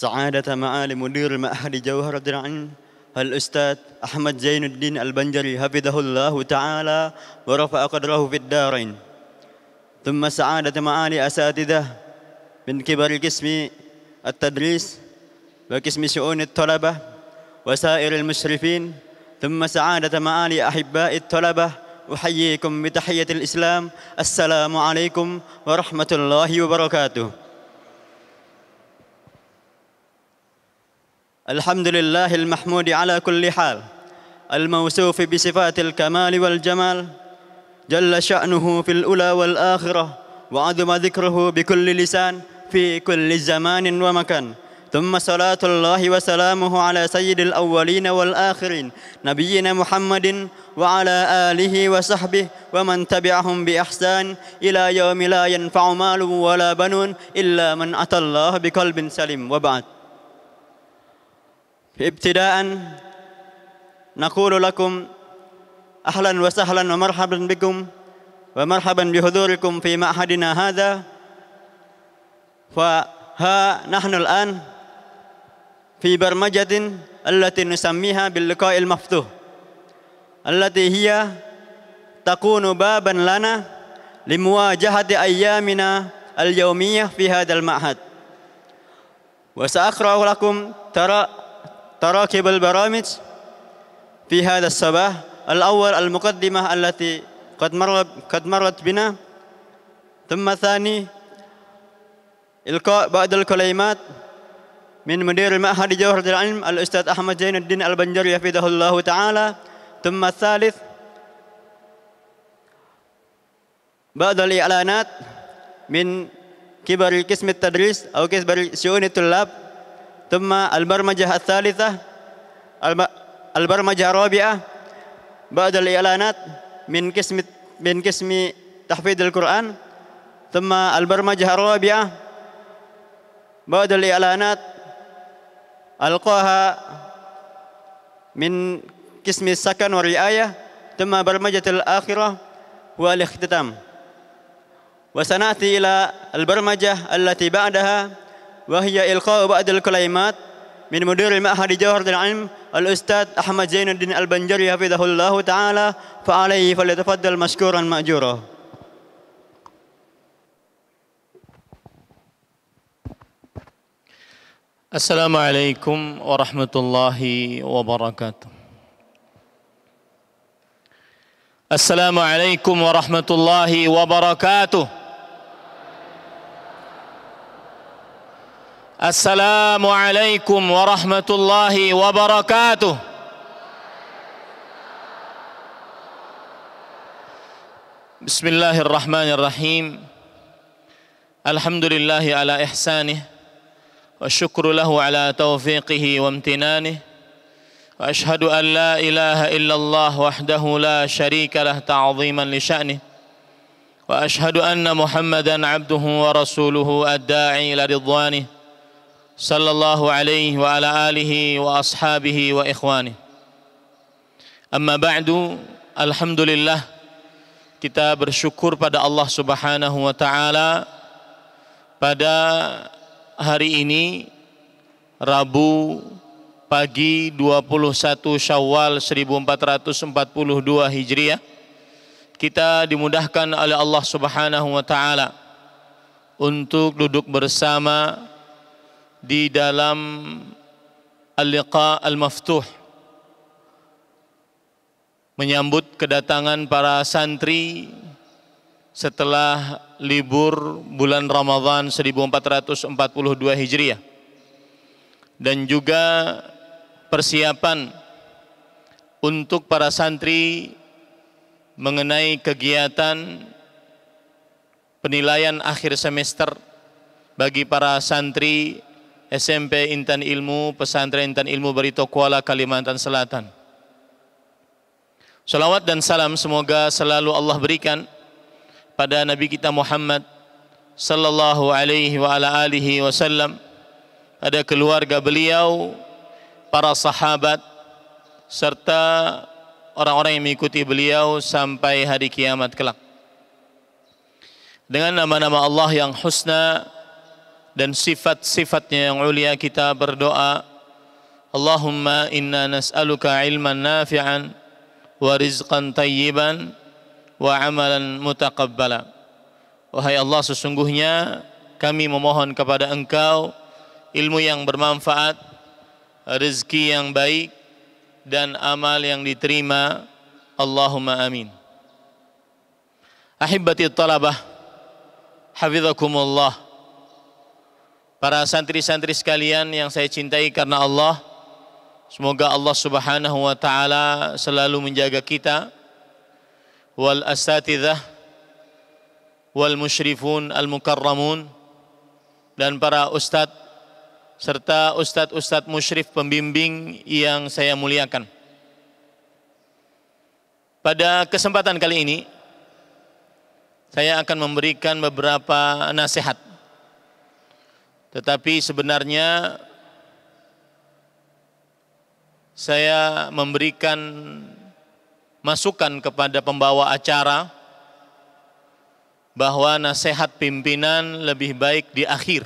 سعادة معالي مدير معهد جوهرة العلم الأستاذ أحمد زين الدين البنجري حفظه الله تعالى ورفع قدره في الدارين. ثم سعادة معالي أساتذة من كبر قسم التدريس وقسم شؤون الطلبة وسائر المشرفين. ثم سعادة معالي أحباء الطلبة، أحييكم بتحية الإسلام. السلام عليكم ورحمة الله وبركاته. الحمد لله المحمود على كل حال، الموصوف بصفات الكمال والجمال، جل شأنه في الأولى والآخرة، وعظم ذكره بكل لسان في كل زمان ومكان. ثم صلاة الله وسلامه على سيد الأولين والآخرين نبينا محمد وعلى آله وصحبه ومن تبعهم بإحسان إلى يوم لا ينفع مال ولا بنون إلا من أتى الله بقلب سليم. وبعد، ابتداء نقول لكم أهلا وسهلا ومرحبا بكم ومرحبا بحضوركم في معهدنا هذا. فها نحن الآن في برمجة التي نسميها باللقاء المفتوح، التي هي تكون بابا لنا لمواجهة أيامنا اليومية في هذا المعهد. وسأقرأ لكم تراكب البرامج في هذا الصباح. الأول المقدمة التي قد مرت بنا، ثم الثاني إلقاء بعض الكلمات من مدير معهد جوهرة العلم الأستاذ أحمد زين الدين البنجري حفظه الله تعالى. ثم الثالث بعض الإعلانات من كبر قسم التدريس أو كبر شؤون الطلاب. ثم البرمجة الثالثة، البرمجة الرابعة بعض الإعلانات من قسم تحفيظ القرآن. ثم البرمجة الرابعة بعض الإعلانات ألقاها من قسم السكن والرعاية. ثم برمجة الآخرة والاختتام. وسنأتي إلى البرمجة التي بعدها، وهي إلقاء بعض الكلمات من مدير معهد جوهرة العلم الأستاذ أحمد زين الدين البنجري حفظه الله تعالى، فعليه فليتفضل مشكورا مأجورا. السلام عليكم ورحمة الله وبركاته. السلام عليكم ورحمة الله وبركاته. السلام عليكم ورحمة الله وبركاته. بسم الله الرحمن الرحيم. الحمد لله على إحسانه، والشكر له على توفيقه وامتنانه، وأشهد أن لا إله إلا الله وحده لا شريك له تعظيما لشأنه، وأشهد أن محمدا عبده ورسوله الداعي إلى رضوانه صلى الله عليه وعلى آله وأصحابه وإخوانه. Amma ba'du, alhamdulillah, kita bersyukur pada Allah Subhanahu wa taala pada hari ini Rabu pagi 21 Syawal 1442 Hijriah, kita dimudahkan oleh Allah Subhanahu wa taala untuk duduk bersama di dalam Al-Liqa Al-Maftuh, menyambut kedatangan para santri setelah libur bulan Ramadan 1442 Hijriah, dan juga persiapan untuk para santri mengenai kegiatan penilaian akhir semester bagi para santri SMP Intan Ilmu, Pesantren Intan Ilmu Barito Kuala, Kalimantan Selatan. Salawat dan salam semoga selalu Allah berikan pada Nabi kita Muhammad sallallahu alaihi wa ala alihi wasallam, pada keluarga beliau, para sahabat, serta orang-orang yang mengikuti beliau sampai hari kiamat kelak. Dengan nama-nama Allah yang husna dan sifat-sifatnya yang ulia, kita berdoa, Allahumma inna nas'aluka ilman nafi'an wa rizqan tayyiban wa amalan mutaqabbala. Wahai Allah, sesungguhnya kami memohon kepada Engkau ilmu yang bermanfaat, rezeki yang baik, dan amal yang diterima. Allahumma amin. Ahibbati talabah, hafizakumullah. Para santri-santri sekalian yang saya cintai karena Allah, semoga Allah Subhanahu wa taala selalu menjaga kita, wal asatidzah wal musyrifun al mukarramun, dan para ustadz serta ustadz-ustadz musyrif pembimbing yang saya muliakan. Pada kesempatan kali ini saya akan memberikan beberapa nasihat. Tetapi sebenarnya saya memberikan masukan kepada pembawa acara bahwa nasihat pimpinan lebih baik di akhir.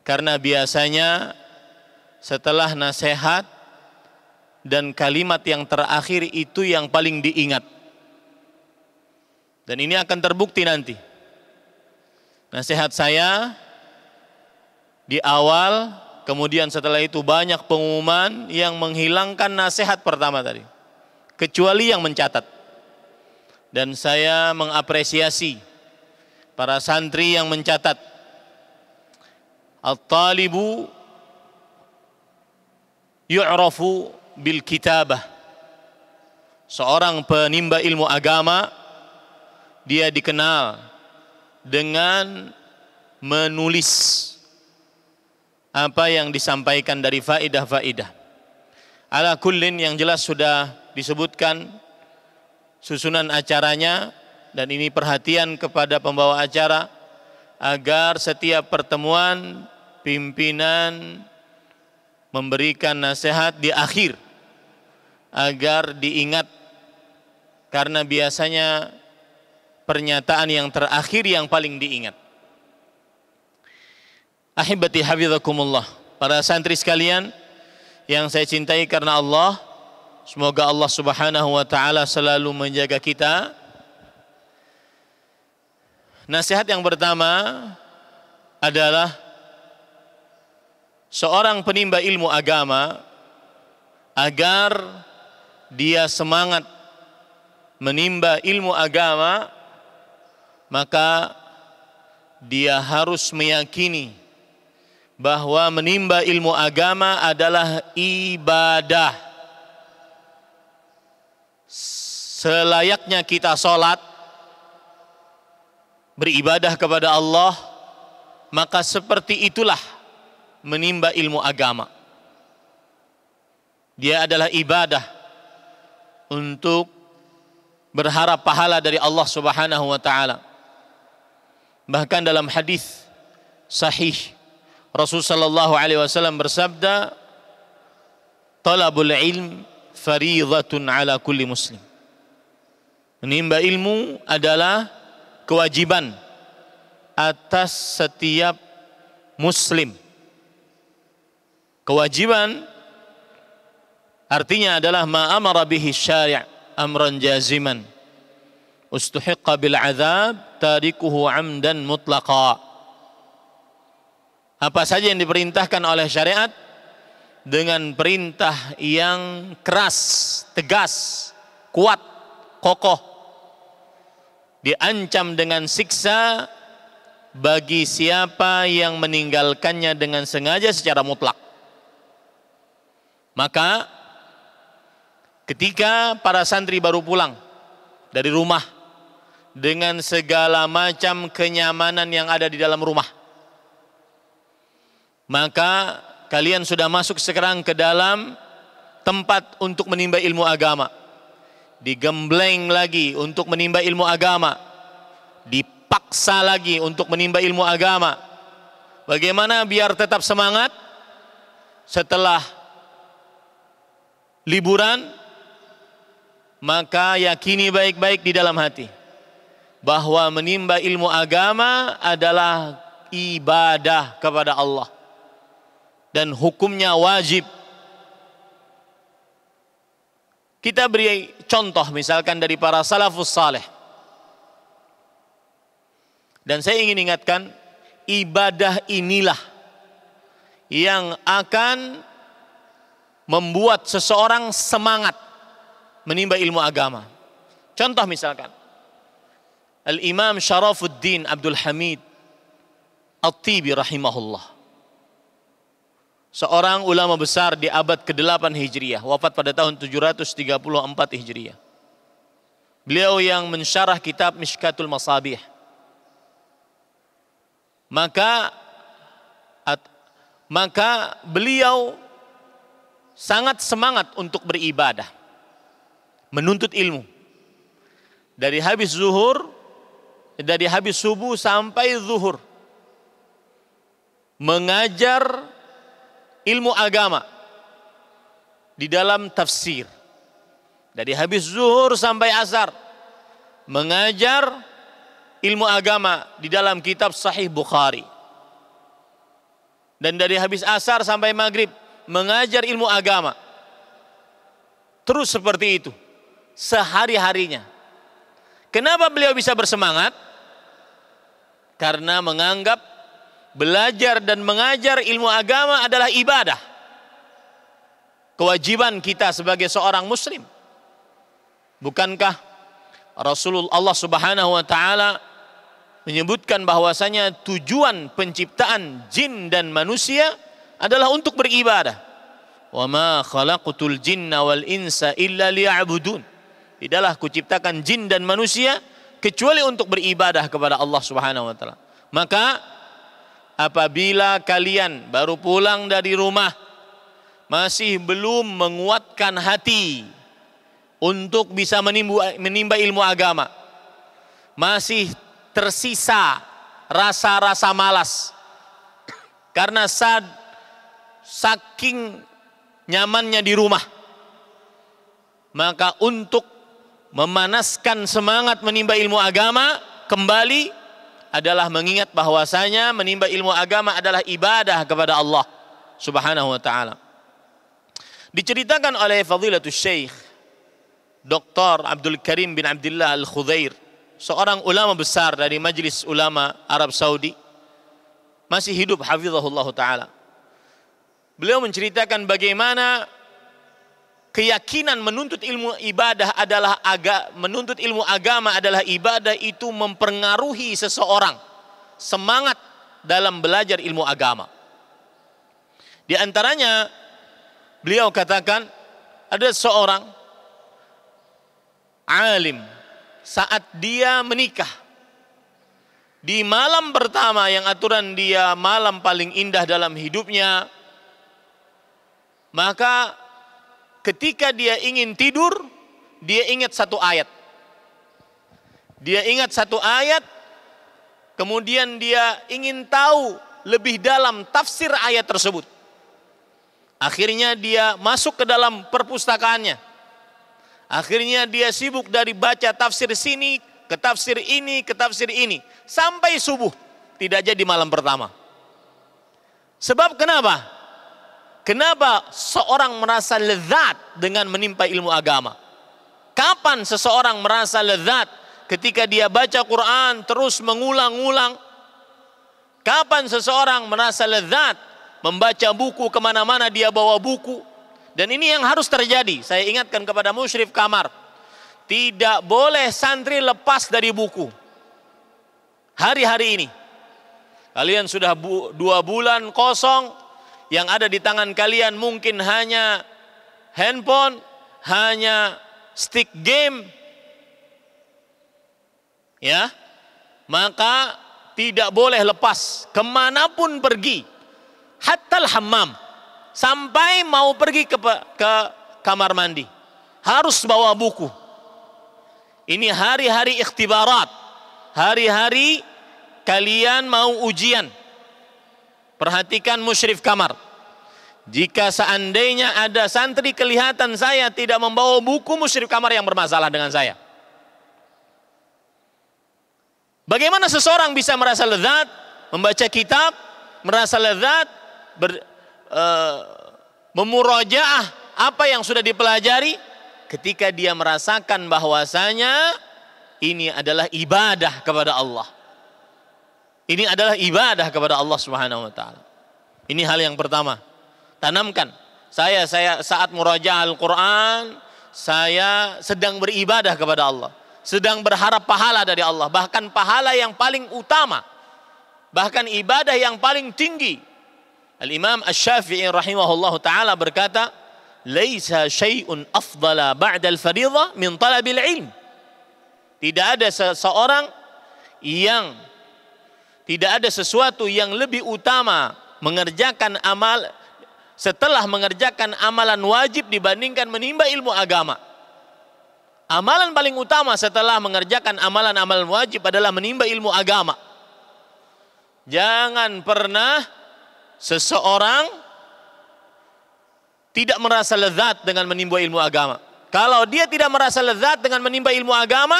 Karena biasanya setelah nasihat dan kalimat yang terakhir itu yang paling diingat. Dan ini akan terbukti nanti. Nasihat saya di awal, kemudian setelah itu banyak pengumuman yang menghilangkan nasihat pertama tadi, kecuali yang mencatat. Dan saya mengapresiasi para santri yang mencatat. At-talibu yu'rafu bil kitabah. Seorang penimba ilmu agama, dia dikenal dengan menulis apa yang disampaikan dari faidah-faidah. Ala kullin, yang jelas sudah disebutkan susunan acaranya, dan ini perhatian kepada pembawa acara agar setiap pertemuan pimpinan memberikan nasihat di akhir agar diingat, karena biasanya pernyataan yang terakhir yang paling diingat. Ahibati hafizakumullah, para santri sekalian yang saya cintai karena Allah, semoga Allah Subhanahu wa taala selalu menjaga kita. Nasihat yang pertama adalah seorang penimba ilmu agama, agar dia semangat menimba ilmu agama, maka dia harus meyakini bahwa menimba ilmu agama adalah ibadah. Selayaknya kita sholat, beribadah kepada Allah, maka seperti itulah menimba ilmu agama. Dia adalah ibadah untuk berharap pahala dari Allah Subhanahu wa taala. Bahkan dalam hadis sahih, Rasul sallallahu alaihi wasallam bersabda, "Talabul ilm fariidhatun ala kulli muslim." Menimba ilmu adalah kewajiban atas setiap muslim. Kewajiban artinya adalah ma amara bihi syari' amran jaziman ustuhiqqa bil azab tarikuhu amdan mutlaqa. Apa saja yang diperintahkan oleh syariat dengan perintah yang keras, tegas, kuat, kokoh, diancam dengan siksa bagi siapa yang meninggalkannya dengan sengaja secara mutlak. Maka ketika para santri baru pulang dari rumah dengan segala macam kenyamanan yang ada di dalam rumah, maka kalian sudah masuk sekarang ke dalam tempat untuk menimba ilmu agama. Digembleng lagi untuk menimba ilmu agama, dipaksa lagi untuk menimba ilmu agama. Bagaimana biar tetap semangat setelah liburan? Maka yakini baik-baik di dalam hati bahwa menimba ilmu agama adalah ibadah kepada Allah dan hukumnya wajib. Kita beri contoh misalkan dari para salafus saleh. Dan saya ingin ingatkan, ibadah inilah yang akan membuat seseorang semangat menimba ilmu agama. Contoh misalkan, Al-Imam Syarafuddin Abdul Hamid At-Tibi rahimahullah, seorang ulama besar di abad ke-8 Hijriah, wafat pada tahun 734 Hijriah. Beliau yang mensyarah kitab Mishkatul Masabih. Maka beliau sangat semangat untuk beribadah, menuntut ilmu. Dari habis subuh sampai zuhur, mengajar ilmu agama di dalam tafsir. Dari habis zuhur sampai asar, mengajar ilmu agama di dalam kitab Sahih Bukhari. Dan dari habis asar sampai maghrib, mengajar ilmu agama. Terus seperti itu, sehari-harinya. Kenapa beliau bisa bersemangat? Karena menganggap belajar dan mengajar ilmu agama adalah ibadah. Kewajiban kita sebagai seorang muslim. Bukankah Rasulullah Allah Subhanahu wa taala menyebutkan bahwasanya tujuan penciptaan jin dan manusia adalah untuk beribadah. Wa ma khalaqtul jinna wal insa illa liya'budun. Tidaklah kuciptakan jin dan manusia kecuali untuk beribadah kepada Allah Subhanahu wa taala. Maka apabila kalian baru pulang dari rumah, masih belum menguatkan hati untuk bisa menimba ilmu agama, masih tersisa rasa-rasa malas karena saking nyamannya di rumah, maka untuk memanaskan semangat menimba ilmu agama kembali adalah mengingat bahwasanya menimba ilmu agama adalah ibadah kepada Allah Subhanahu wa taala. Diceritakan oleh Fadilatul Syekh Dr. Abdul Karim bin Abdullah Al-Khudair, seorang ulama besar dari Majelis Ulama Arab Saudi, masih hidup hafizahullah ta'ala. Beliau menceritakan bagaimana keyakinan menuntut ilmu agama adalah ibadah itu mempengaruhi seseorang semangat dalam belajar ilmu agama. Di antaranya beliau katakan ada seorang alim saat dia menikah, di malam pertama yang aturan dia malam paling indah dalam hidupnya, maka ketika dia ingin tidur, dia ingat satu ayat. Dia ingat satu ayat, kemudian dia ingin tahu lebih dalam tafsir ayat tersebut. Akhirnya dia masuk ke dalam perpustakaannya. Akhirnya dia sibuk dari baca tafsir sini, ke tafsir ini, ke tafsir ini. Sampai subuh, tidak jadi malam pertama. Sebab kenapa? Kenapa seorang merasa lezat dengan menimba ilmu agama? Kapan seseorang merasa lezat? Ketika dia baca Quran terus mengulang-ulang. Kapan seseorang merasa lezat membaca buku, kemana-mana dia bawa buku? Dan ini yang harus terjadi. Saya ingatkan kepada musyrif kamar, tidak boleh santri lepas dari buku. Hari-hari ini kalian sudah 2 bulan kosong, yang ada di tangan kalian mungkin hanya handphone, hanya stick game, ya, maka tidak boleh lepas kemanapun pergi, hatta al-hammam, sampai mau pergi ke kamar mandi harus bawa buku. Ini hari-hari ikhtibarat, hari-hari kalian mau ujian. Perhatikan musyrif kamar, jika seandainya ada santri kelihatan saya tidak membawa buku, musyrif kamar yang bermasalah dengan saya. Bagaimana seseorang bisa merasa lezat membaca kitab, merasa lezat, memurajaah apa yang sudah dipelajari, ketika dia merasakan bahwasanya ini adalah ibadah kepada Allah. Ini adalah ibadah kepada Allah Subhanahu wa taala. Ini hal yang pertama. Tanamkan. Saya saat murajaah Al-Qur'an, saya sedang beribadah kepada Allah, sedang berharap pahala dari Allah, bahkan pahala yang paling utama, bahkan ibadah yang paling tinggi. Al-Imam Asy-Syafi'i rahimahullahu taala berkata, "Laisa syai'un afdala ba'da al-fardhah min talabil ilm." Tidak ada sesuatu yang lebih utama mengerjakan amal setelah mengerjakan amalan wajib dibandingkan menimba ilmu agama. Amalan paling utama setelah mengerjakan amalan-amalan wajib adalah menimba ilmu agama. Jangan pernah seseorang tidak merasa lezat dengan menimba ilmu agama. Kalau dia tidak merasa lezat dengan menimba ilmu agama,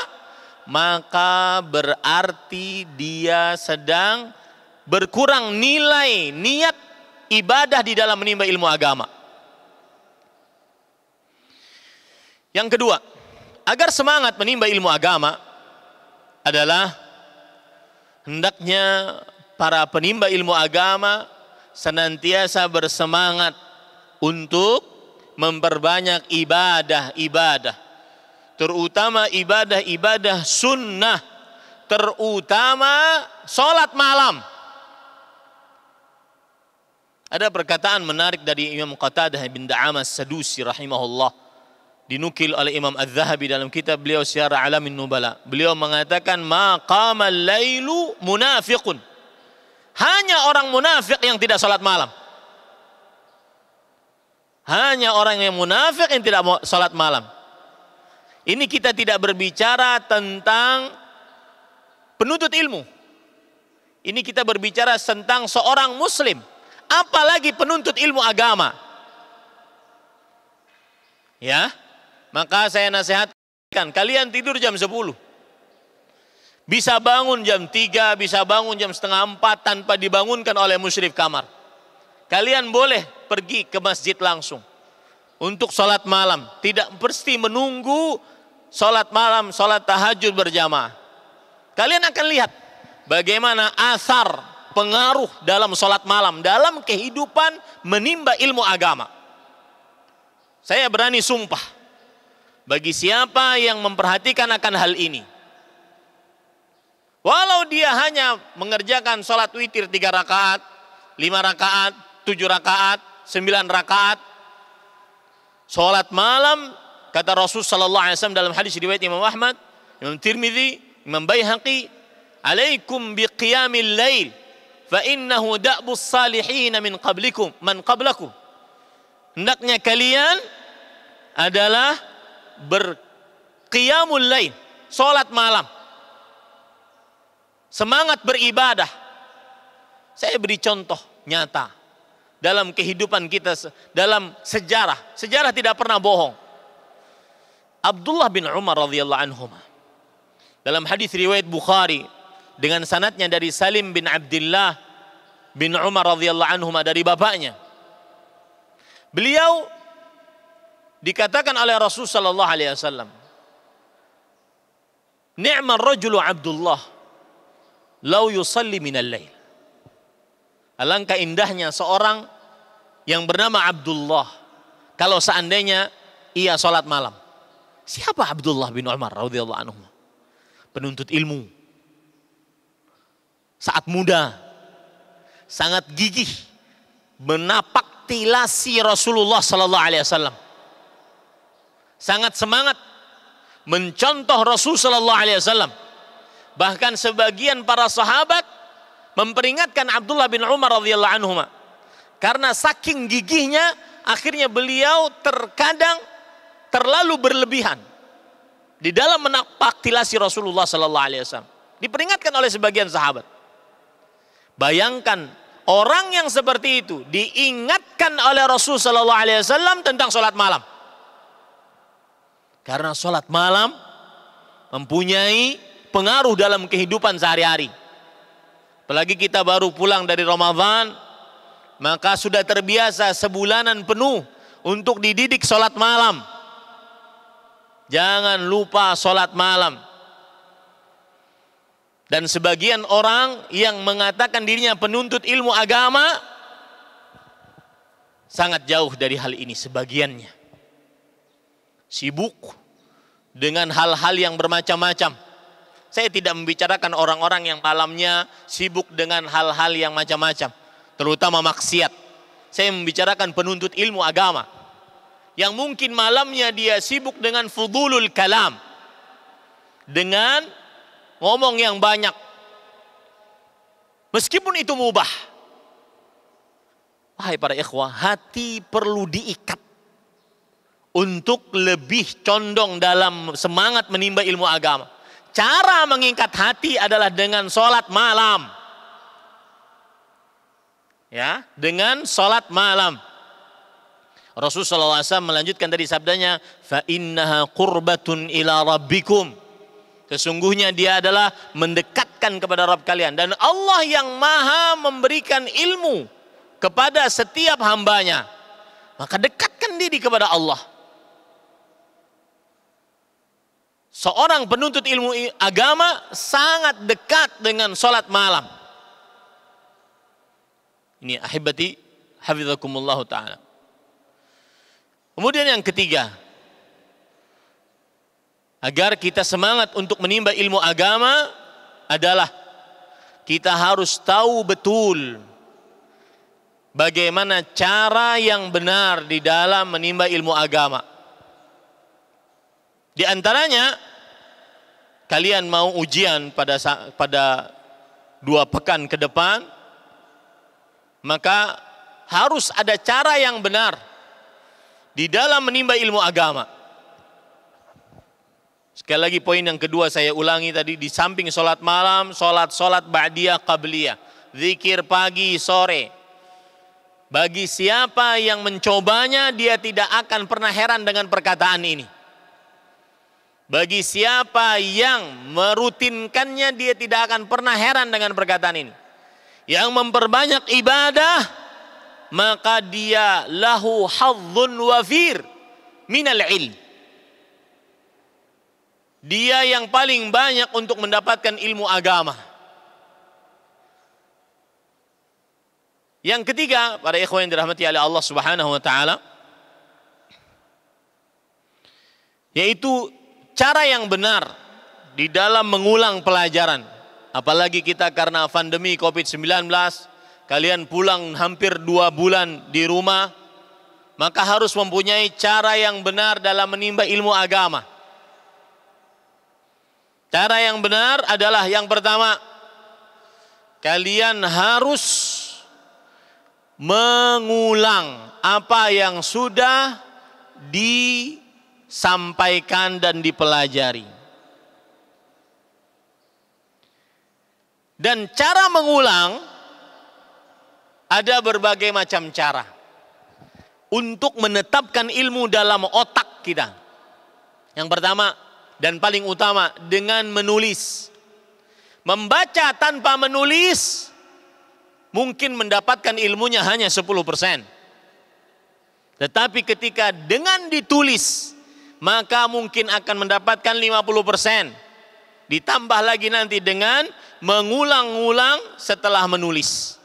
maka berarti dia sedang berkurang nilai niat ibadah di dalam menimba ilmu agama. Yang kedua, agar semangat menimba ilmu agama adalah hendaknya para penimba ilmu agama senantiasa bersemangat untuk memperbanyak ibadah-ibadah, terutama ibadah-ibadah sunnah, terutama sholat malam. Ada perkataan menarik dari Imam Qatadah bin Da'amah As-Sadusi rahimahullah, dinukil oleh Imam Az-Zahabi dalam kitab beliau Syiar A'lamin Nubala. Beliau mengatakan, "Ma qamal lailu munafiqun." Hanya orang munafik yang tidak salat malam. Hanya orang yang munafik yang tidak salat malam. Ini kita tidak berbicara tentang penuntut ilmu. Ini kita berbicara tentang seorang muslim, apalagi penuntut ilmu agama. Ya, maka saya nasihatkan kalian tidur jam 10. Bisa bangun jam 3, bisa bangun jam setengah 4 tanpa dibangunkan oleh musyrif kamar. Kalian boleh pergi ke masjid langsung untuk sholat malam. Tidak mesti menunggu sholat malam, sholat tahajud berjamaah. Kalian akan lihat bagaimana asar pengaruh dalam sholat malam, dalam kehidupan menimba ilmu agama. Saya berani sumpah, bagi siapa yang memperhatikan akan hal ini, walau dia hanya mengerjakan sholat witir 3 rakaat, 5 rakaat, 7 rakaat, 9 rakaat, sholat malam, kata Rasul sallallahu alaihi wasallam dalam hadis riwayat Imam Ahmad, Imam Tirmidzi, Imam Baihaqi, "Alaikum biqiyamil lail, fa innahu da'bus salihin min qablikum man qablakum." Hendaknya kalian adalah berqiyamul lail, salat malam, semangat beribadah. Saya beri contoh nyata dalam kehidupan kita, dalam sejarah. Sejarah tidak pernah bohong. Abdullah bin Umar radhiyallahu anhu, dalam hadis riwayat Bukhari dengan sanadnya dari Salim bin Abdullah bin Umar radhiyallahu anhu dari bapaknya. Beliau dikatakan oleh Rasul sallallahu alaihi wasallam, "Ni'mar rajulu Abdullah law yusalli minal lail." Alangkah indahnya seorang yang bernama Abdullah kalau seandainya ia salat malam. Siapa Abdullah bin Umar radhiyallahu anhu? Penuntut ilmu. Saat muda, sangat gigih menapak tilasi Rasulullah sallallahu alaihi wasallam. Sangat semangat mencontoh Rasul sallallahu alaihi wasallam. Bahkan sebagian para sahabat memperingatkan Abdullah bin Umar radhiyallahu anhu karena saking gigihnya akhirnya beliau terkadang terlalu berlebihan di dalam menapak tilasi Rasulullah sallallahu alaihi wasallam. Diperingatkan oleh sebagian sahabat. Bayangkan orang yang seperti itu diingatkan oleh Rasul sallallahu alaihi wasallam tentang salat malam. Karena salat malam mempunyai pengaruh dalam kehidupan sehari-hari. Apalagi kita baru pulang dari Ramadan, maka sudah terbiasa sebulanan penuh untuk dididik sholat malam. Jangan lupa sholat malam. Dan sebagian orang yang mengatakan dirinya penuntut ilmu agama sangat jauh dari hal ini sebagiannya. Sibuk dengan hal-hal yang bermacam-macam. Saya tidak membicarakan orang-orang yang malamnya sibuk dengan hal-hal yang macam-macam, terutama maksiat. Saya membicarakan penuntut ilmu agama yang mungkin malamnya dia sibuk dengan fudulul kalam, dengan ngomong yang banyak, meskipun itu mubah. Wahai para ikhwah, hati perlu diikat untuk lebih condong dalam semangat menimba ilmu agama. Cara mengikat hati adalah dengan sholat malam. Ya, dengan sholat malam. Rasulullah SAW melanjutkan tadi sabdanya, fa innaha qurbatun ila rabbikum. Sesungguhnya dia adalah mendekatkan kepada Rabb kalian. Dan Allah yang maha memberikan ilmu kepada setiap hambanya. Maka dekatkan diri kepada Allah. Seorang penuntut ilmu agama sangat dekat dengan sholat malam. Ini ahibati hafizakumullah ta'ala. Kemudian yang ketiga, agar kita semangat untuk menimba ilmu agama adalah kita harus tahu betul bagaimana cara yang benar di dalam menimba ilmu agama. Di antaranya, kalian mau ujian pada 2 pekan ke depan, maka harus ada cara yang benar di dalam menimba ilmu agama. Sekali lagi poin yang kedua saya ulangi tadi, di samping sholat malam, sholat ba'diyah qabliyah, zikir pagi sore. Bagi siapa yang mencobanya, dia tidak akan pernah heran dengan perkataan ini. Bagi siapa yang merutinkannya, dia tidak akan pernah heran dengan perkataan ini. Yang memperbanyak ibadah, maka dia lahu hadzun wafir minal ilm. Dia yang paling banyak untuk mendapatkan ilmu agama. Yang ketiga, para ikhwan yang dirahmati oleh Allah Subhanahu wa taala, yaitu cara yang benar di dalam mengulang pelajaran. Apalagi kita karena pandemi COVID-19, kalian pulang hampir 2 bulan di rumah, maka harus mempunyai cara yang benar dalam menimba ilmu agama. Cara yang benar adalah yang pertama, kalian harus mengulang apa yang sudah disampaikan dan dipelajari. Dan cara mengulang ada berbagai macam cara untuk menetapkan ilmu dalam otak kita. Yang pertama dan paling utama, dengan menulis. Membaca tanpa menulis mungkin mendapatkan ilmunya hanya 10%. Tetapi ketika dengan ditulis, maka mungkin akan mendapatkan 50%. Ditambah lagi nanti dengan mengulang-ulang setelah menulis.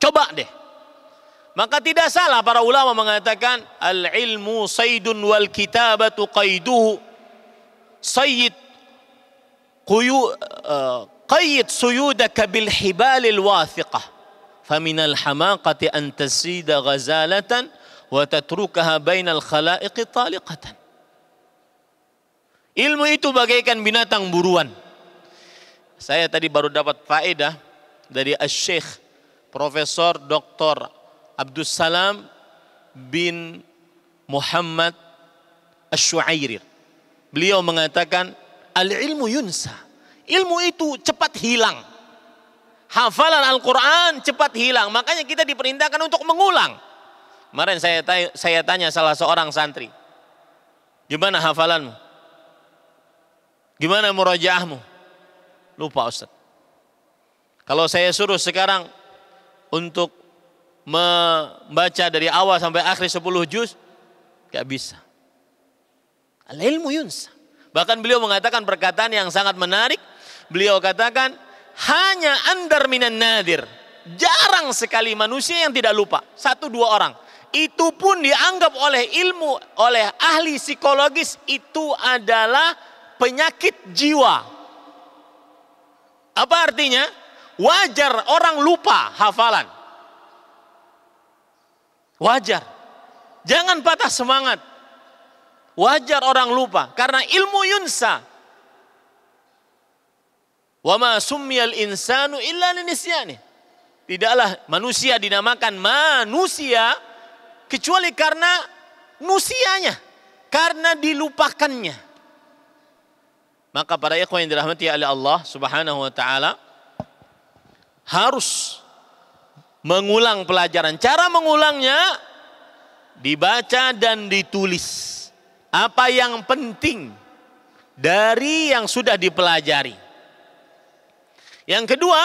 Coba deh. Maka tidak salah para ulama mengatakan al-ilmu saydun wal kitabatu qaiduhu. Sayyid qayyid suyudaka bil hibalil wathiqah. Faminal hamaqati an tasida ghazalatan wa tatrukaha bainal khalaiqi taliqatan. Ilmu itu bagaikan binatang buruan. Saya tadi baru dapat faedah dari Asy-Syaikh Profesor Dr. Abdus Salam bin Muhammad Asy-Syu'airir. Beliau mengatakan al-ilmu yunsa. Ilmu itu cepat hilang. Hafalan Al-Quran cepat hilang. Makanya kita diperintahkan untuk mengulang. Kemarin saya tanya salah seorang santri, gimana hafalanmu? Gimana murajaahmu? Lupa Ustaz. Kalau saya suruh sekarang untuk membaca dari awal sampai akhir 10 juz, gak bisa. Al-ilmu yunsa. Bahkan beliau mengatakan perkataan yang sangat menarik. Beliau katakan, hanya andar minan nadir. Jarang sekali manusia yang tidak lupa. 1-2 orang. Itu pun dianggap oleh oleh ahli psikologis itu adalah penyakit jiwa. Apa artinya? Wajar orang lupa hafalan. Wajar. Jangan patah semangat. Wajar orang lupa. Karena ilmu yunsa. Wa ma summiyal insanu illa linisyani. Tidaklah manusia dinamakan manusia kecuali karena nusianya. Karena dilupakannya. Maka para ikhwan yang dirahmati oleh Allah subhanahu wa ta'ala, harus mengulang pelajaran. Cara mengulangnya dibaca dan ditulis. Apa yang penting dari yang sudah dipelajari. Yang kedua,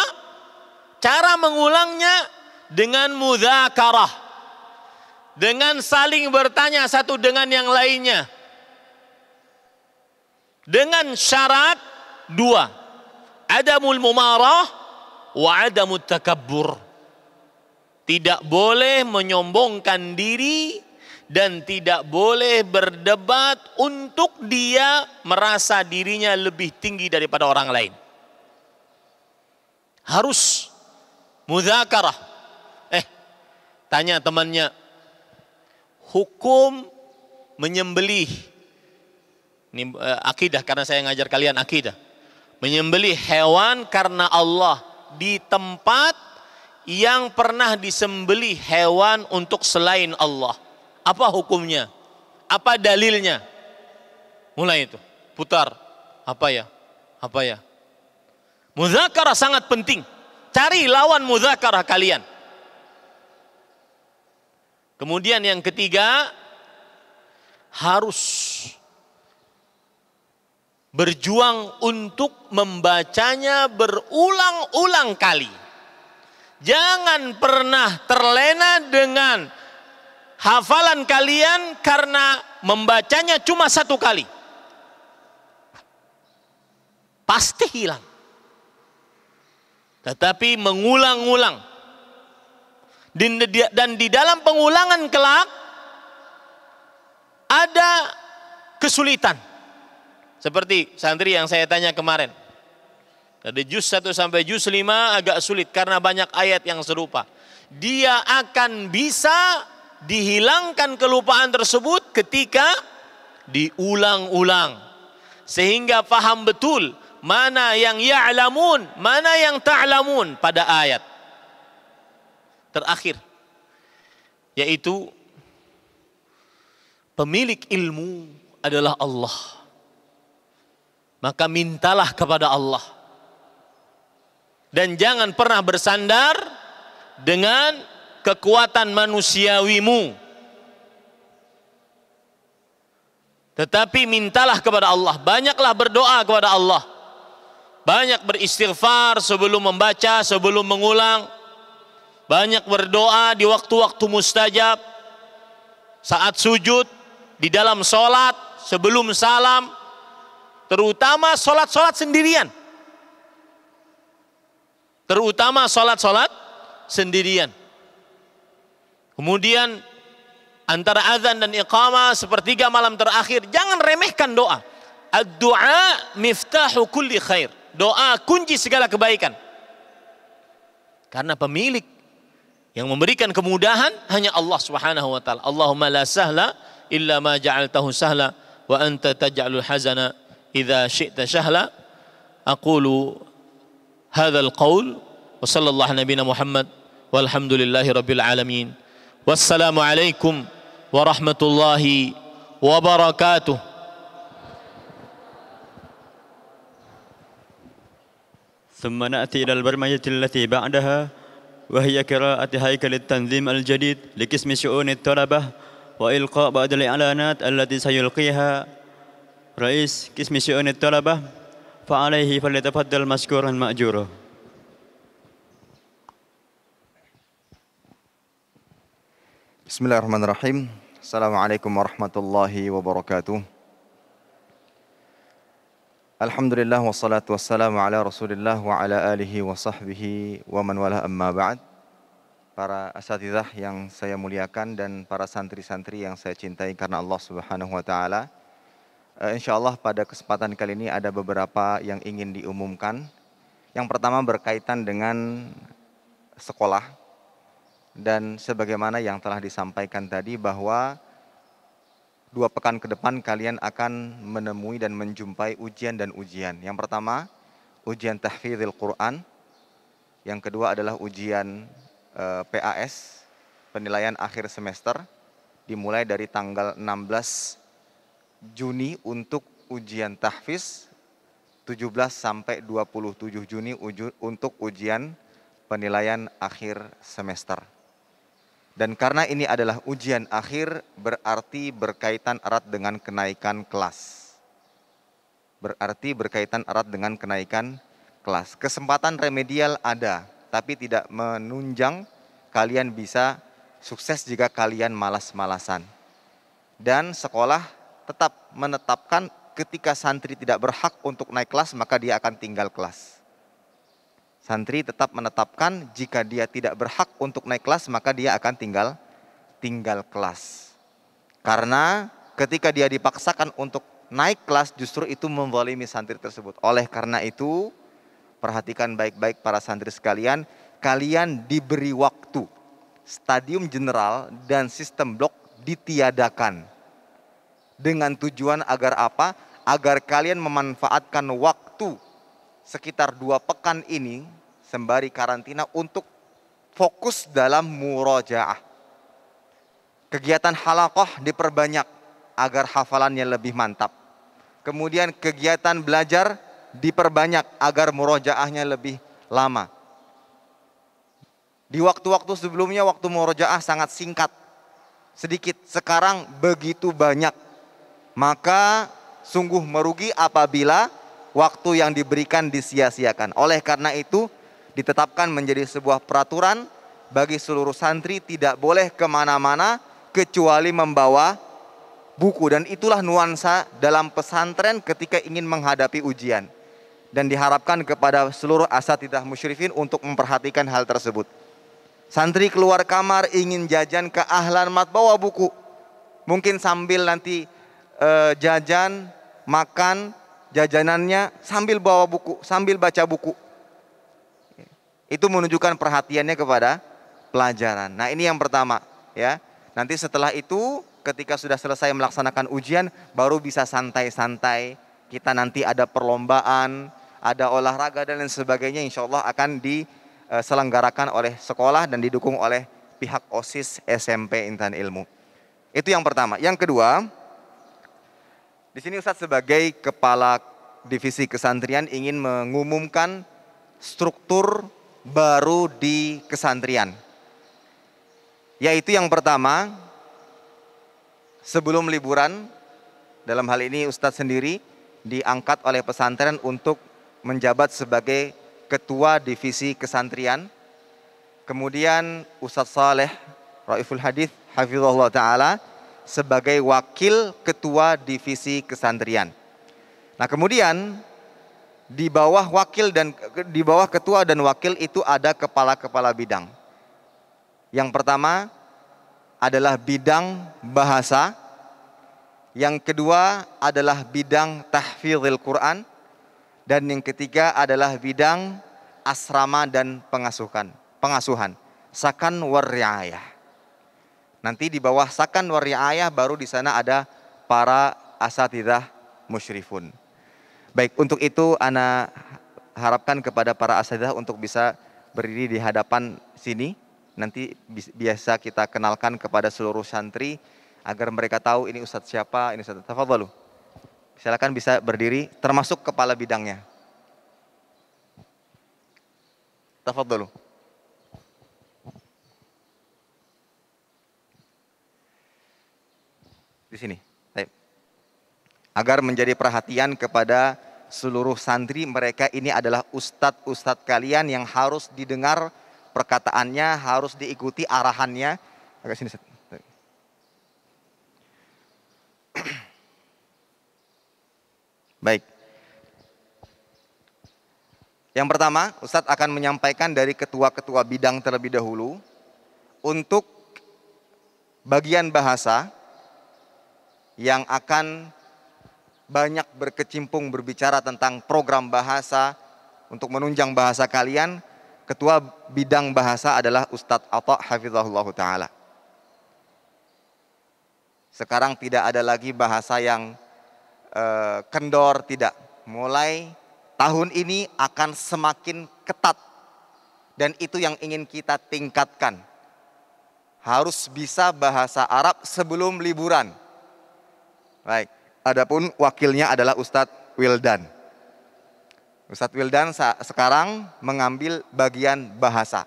cara mengulangnya dengan mudzakarah. Dengan saling bertanya satu dengan yang lainnya. Dengan syarat 2. Adamul mumarah wa adamut takabbur. Tidak boleh menyombongkan diri dan tidak boleh berdebat untuk dia merasa dirinya lebih tinggi daripada orang lain. Harus mudzakarah. Tanya temannya, hukum menyembelih, ini akidah karena saya ngajar kalian akidah. Menyembelih hewan karena Allah di tempat yang pernah disembelih hewan untuk selain Allah. Apa hukumnya? Apa dalilnya? Mulai itu, putar. Apa ya? Mudzakarah sangat penting. Cari lawan mudzakarah kalian. Kemudian yang ketiga, harus berjuang untuk membacanya berulang-ulang kali. Jangan pernah terlena dengan hafalan kalian karena membacanya cuma 1 kali. Pasti hilang. Tetapi mengulang-ulang. Dan di dalam pengulangan kelak ada kesulitan. Seperti santri yang saya tanya kemarin. Dari juz 1 sampai juz 5 agak sulit karena banyak ayat yang serupa. Dia akan bisa dihilangkan kelupaan tersebut ketika diulang-ulang. Sehingga paham betul mana yang ya'lamun, mana yang ta'lamun pada ayat. Terakhir, yaitu pemilik ilmu adalah Allah. Maka mintalah kepada Allah. Dan jangan pernah bersandar dengan kekuatan manusiawimu. Tetapi mintalah kepada Allah. Banyaklah berdoa kepada Allah. Banyak beristighfar sebelum membaca, sebelum mengulang. Banyak berdoa di waktu-waktu mustajab. Saat sujud, di dalam sholat, sebelum salam. Terutama sholat-sholat sendirian. Kemudian antara azan dan iqamah sepertiga malam terakhir, jangan remehkan doa. Ad-du'a miftahu kulli khair. Doa kunci segala kebaikan. Karena pemilik yang memberikan kemudahan hanya Allah Subhanahu wa taala. Allahumma la sahla illa ma ja'altahu sahla wa anta taj'alul hazana idza syi'ta sahla. Aqulu hadzal qaul wa sallallahu nabiyana Muhammad walhamdulillahi rabbil alamin. Wassalamu alaikum warahmatullahi wabarakatuh. ثم نأتي إلى البرمجة التي بعدها وهي قراءة هيكل التنظيم الجديد لقسم شؤون الطلبة وإلقاء بعض الإعلانات التي سيلقيها رئيس قسم شؤون الطلبة فعليه فليتفضل مشكورا مأجورا. Bismillahirrahmanirrahim. Assalamualaikum warahmatullahi wabarakatuh. Alhamdulillah wassalatu wassalamu ala Rasulillah wa ala alihi wa sahbihi wa man wala amma ba'd. Para asatidzah yang saya muliakan dan para santri-santri yang saya cintai karena Allah Subhanahu wa taala. Insyaallah pada kesempatan kali ini ada beberapa yang ingin diumumkan. Yang pertama berkaitan dengan sekolah. Dan sebagaimana yang telah disampaikan tadi bahwa 2 pekan ke depan kalian akan menemui dan menjumpai ujian dan ujian. Yang pertama, ujian tahfidzil Quran. Yang kedua adalah ujian PAS, penilaian akhir semester, dimulai dari tanggal 16 Juni untuk ujian tahfiz, 17 sampai 27 Juni untuk ujian penilaian akhir semester. Dan karena ini adalah ujian akhir, berarti berkaitan erat dengan kenaikan kelas. Berarti berkaitan erat dengan kenaikan kelas. Kesempatan remedial ada, tapi tidak menunjang kalian bisa sukses jika kalian malas-malasan. Dan sekolah tetap menetapkan ketika santri tidak berhak untuk naik kelas, maka dia akan tinggal kelas. Santri tetap menetapkan jika dia tidak berhak untuk naik kelas, maka dia akan tinggal kelas. Karena ketika dia dipaksakan untuk naik kelas, justru itu menzalimi santri tersebut. Oleh karena itu, perhatikan baik-baik para santri sekalian, kalian diberi waktu. Stadium general dan sistem blok ditiadakan. Dengan tujuan agar apa? Agar kalian memanfaatkan waktu sekitar 2 pekan ini sembari karantina untuk fokus dalam murojaah. Kegiatan halaqah diperbanyak agar hafalannya lebih mantap. Kemudian kegiatan belajar diperbanyak agar murojaahnya lebih lama. Di waktu-waktu sebelumnya waktu murojaah sangat singkat, sedikit. Sekarang begitu banyak. Maka sungguh merugi apabila waktu yang diberikan disia-siakan. Oleh karena itu ditetapkan menjadi sebuah peraturan bagi seluruh santri tidak boleh kemana-mana kecuali membawa buku. Dan itulah nuansa dalam pesantren ketika ingin menghadapi ujian. Dan diharapkan kepada seluruh asatidzah musyrifin untuk memperhatikan hal tersebut. Santri keluar kamar ingin jajan ke Ahlan Mat, bawa buku. Mungkin sambil nanti jajan, makan, jajanannya sambil bawa buku, sambil baca buku. Itu menunjukkan perhatiannya kepada pelajaran. Nah, ini yang pertama, ya. Nanti setelah itu ketika sudah selesai melaksanakan ujian baru bisa santai-santai. Kita nanti ada perlombaan, ada olahraga dan lain sebagainya, insya Allah akan diselenggarakan oleh sekolah dan didukung oleh pihak OSIS SMP Intan Ilmu. Itu yang pertama. Yang kedua, di sini Ustadz sebagai kepala divisi kesantrian ingin mengumumkan struktur baru di kesantrian. Yaitu yang pertama, sebelum liburan, dalam hal ini Ustadz sendiri diangkat oleh pesantren untuk menjabat sebagai ketua divisi kesantrian. Kemudian Ustadz Saleh Raiful Hadith hafizahullah ta'ala sebagai wakil ketua divisi kesantrian. Nah, kemudian di bawah wakil dan di bawah ketua dan wakil itu ada kepala-kepala bidang. Yang pertama adalah bidang bahasa. Yang kedua adalah bidang tahfidzil Quran. Dan yang ketiga adalah bidang asrama dan pengasuhan. Sakan war riayah. Nanti di bawah sakan war riayah baru di sana ada para asatidzah musyrifun. Baik, untuk itu ana harapkan kepada para asatidzah untuk bisa berdiri di hadapan sini. Nanti biasa kita kenalkan kepada seluruh santri agar mereka tahu ini ustadz siapa, ini ustadz. Tafadhalu. Silakan bisa berdiri termasuk kepala bidangnya. Tafadhalu. Di sini. Baik. Agar menjadi perhatian kepada seluruh santri, mereka ini adalah ustadz-ustadz kalian yang harus didengar perkataannya, harus diikuti arahannya. Agak sini. Baik. Yang pertama, Ustadz akan menyampaikan dari ketua-ketua bidang terlebih dahulu untuk bagian bahasa yang akan banyak berkecimpung berbicara tentang program bahasa untuk menunjang bahasa kalian. Ketua bidang bahasa adalah Ustadz Atha hafizahullah ta'ala. Sekarang tidak ada lagi bahasa yang kendor, tidak. Mulai tahun ini akan semakin ketat. Dan itu yang ingin kita tingkatkan. Harus bisa bahasa Arab sebelum liburan. Baik, adapun wakilnya adalah Ustadz Wildan. Ustadz Wildan sekarang mengambil bagian bahasa.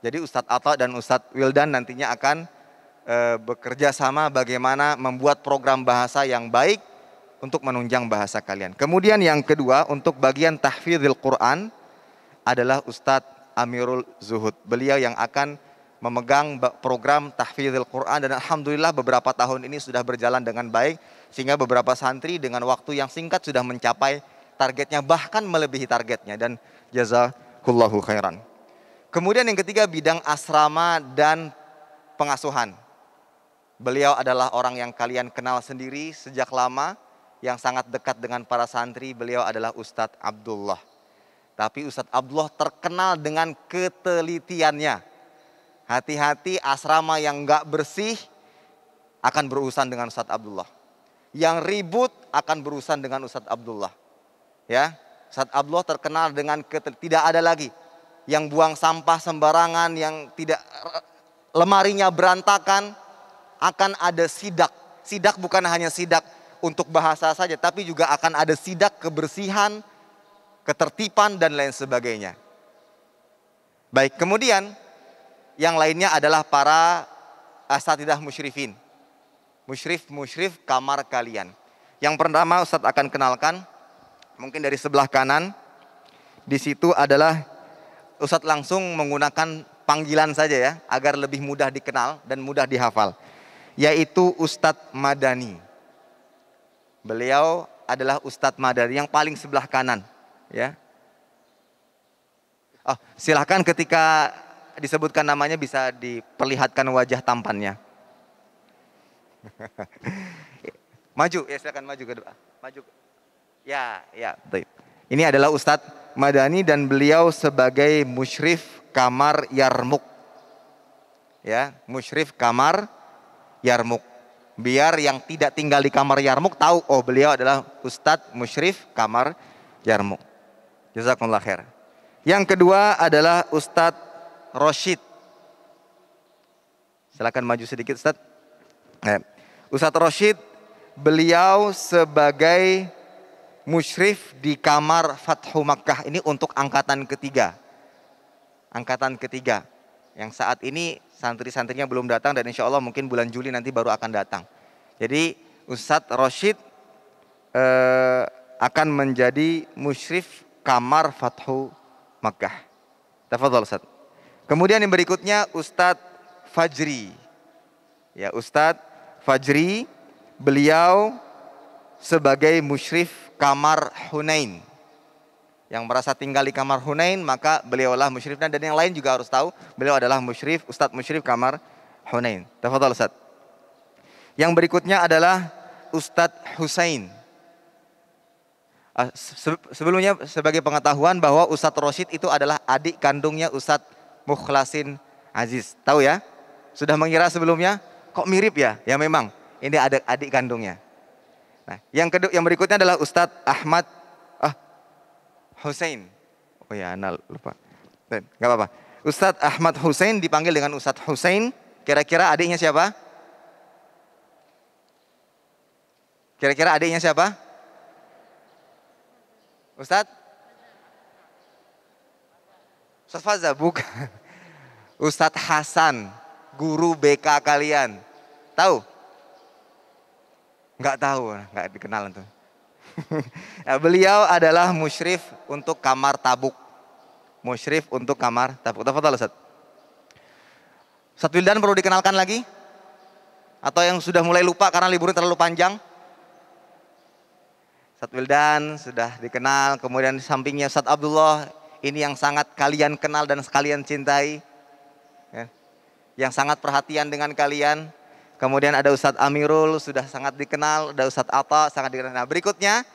Jadi Ustadz Atha dan Ustadz Wildan nantinya akan bekerja sama bagaimana membuat program bahasa yang baik untuk menunjang bahasa kalian. Kemudian yang kedua, untuk bagian tahfidzil Quran adalah Ustadz Amirul Zuhud. Beliau yang akan memegang program tahfidzil Quran dan alhamdulillah beberapa tahun ini sudah berjalan dengan baik sehingga beberapa santri dengan waktu yang singkat sudah mencapai targetnya, bahkan melebihi targetnya, dan jazakallahu khairan. Kemudian yang ketiga, bidang asrama dan pengasuhan. Beliau adalah orang yang kalian kenal sendiri sejak lama, yang sangat dekat dengan para santri. Beliau adalah Ustadz Abdullah. Tapi Ustadz Abdullah terkenal dengan ketelitiannya. Hati-hati, asrama yang nggak bersih akan berurusan dengan Ustadz Abdullah. Yang ribut akan berurusan dengan Ustadz Abdullah. Ya, Ustadz Abdullah terkenal dengan tidak ada lagi yang buang sampah sembarangan, yang tidak lemarinya berantakan. Akan ada sidak. Sidak bukan hanya sidak untuk bahasa saja, tapi juga akan ada sidak kebersihan, ketertiban dan lain sebagainya. Baik, kemudian yang lainnya adalah para asatidzah musyrifin. Musyrif kamar kalian. Yang pertama Ustadz akan kenalkan, mungkin dari sebelah kanan. Di situ adalah Ustadz langsung menggunakan panggilan saja ya, agar lebih mudah dikenal dan mudah dihafal. Yaitu Ustadz Madani. Beliau adalah Ustadz Madani yang paling sebelah kanan. Ya. Oh, silahkan ketika disebutkan namanya bisa diperlihatkan wajah tampannya. Maju, ya silakan maju ke depan. Maju. Ya, baik. Ini adalah Ustadz Madani dan beliau sebagai musyrif kamar Yarmuk. Ya, musyrif kamar Yarmuk. Biar yang tidak tinggal di kamar Yarmuk tahu, oh beliau adalah Ustadz musyrif kamar Yarmuk. Jazakumullah khair. Yang kedua adalah Ustadz Roshid. Silakan maju sedikit Ustadz. Ustadz Roshid, beliau sebagai musyrif di kamar Fathu Makkah ini untuk angkatan ketiga. Angkatan ketiga. Yang saat ini santri-santrinya belum datang dan insya Allah mungkin bulan Juli nanti baru akan datang. Jadi Ustadz Roshid akan menjadi musyrif kamar Fathu Makkah. Tafadhol Ustadz. Kemudian yang berikutnya Ustadz Fajri. Ya, Ustadz Fajri, beliau sebagai musyrif kamar Hunain. Yang merasa tinggal di kamar Hunain, maka beliaulah musyrifnya, dan yang lain juga harus tahu beliau adalah musyrif, Ustadz musyrif kamar Hunain. Tafadhol Ustadz. Yang berikutnya adalah Ustadz Husain. Sebelumnya sebagai pengetahuan bahwa Ustadz Roshid itu adalah adik kandungnya Ustadz Mukhlasin Aziz. Tahu ya? Sudah mengira sebelumnya? Kok mirip ya? Ya memang, ini ada adik kandungnya. Nah, yang berikutnya adalah Ustadz Ahmad Husain. Oh ya, Ana lupa. Gak apa-apa. Ustadz Ahmad Husain dipanggil dengan Ustadz Husain. Kira-kira adiknya siapa? Kira-kira adiknya siapa? Ustadz? Ustadz Faza, bukan. Ustadz Hasan, guru BK kalian. Tahu? Enggak tahu, enggak dikenal tuh. Nah, beliau adalah musyrif untuk kamar Tabuk. Musyrif untuk kamar Tabuk. Tafadhol Ustaz. Ustaz Wildan perlu dikenalkan lagi? Atau yang sudah mulai lupa karena liburnya terlalu panjang? Ustadz Wildan sudah dikenal, kemudian sampingnya Ustadz Abdullah, ini yang sangat kalian kenal dan kalian cintai, ya, yang sangat perhatian dengan kalian. Kemudian ada Ustadz Amirul, sudah sangat dikenal, ada Ustadz Atta, sangat dikenal. Nah, berikutnya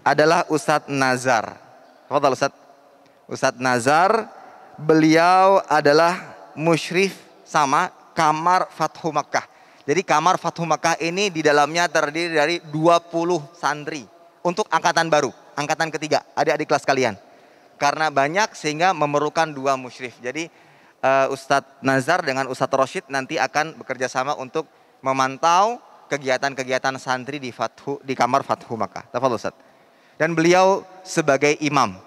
adalah Ustadz Nazar. Fadhal Ustadz. Ustadz Nazar, beliau adalah musyrif sama kamar Fathu Makkah. Jadi kamar Fathu Makkah ini di dalamnya terdiri dari 20 santri. Untuk angkatan baru, angkatan ketiga, adik-adik kelas kalian. Karena banyak sehingga memerlukan 2 musyrif. Jadi Ustadz Nazar dengan Ustadz Roshid nanti akan bekerja sama untuk memantau kegiatan-kegiatan santri di kamar Fathu Makkah. Tafadhol Ustadz. Dan beliau sebagai imam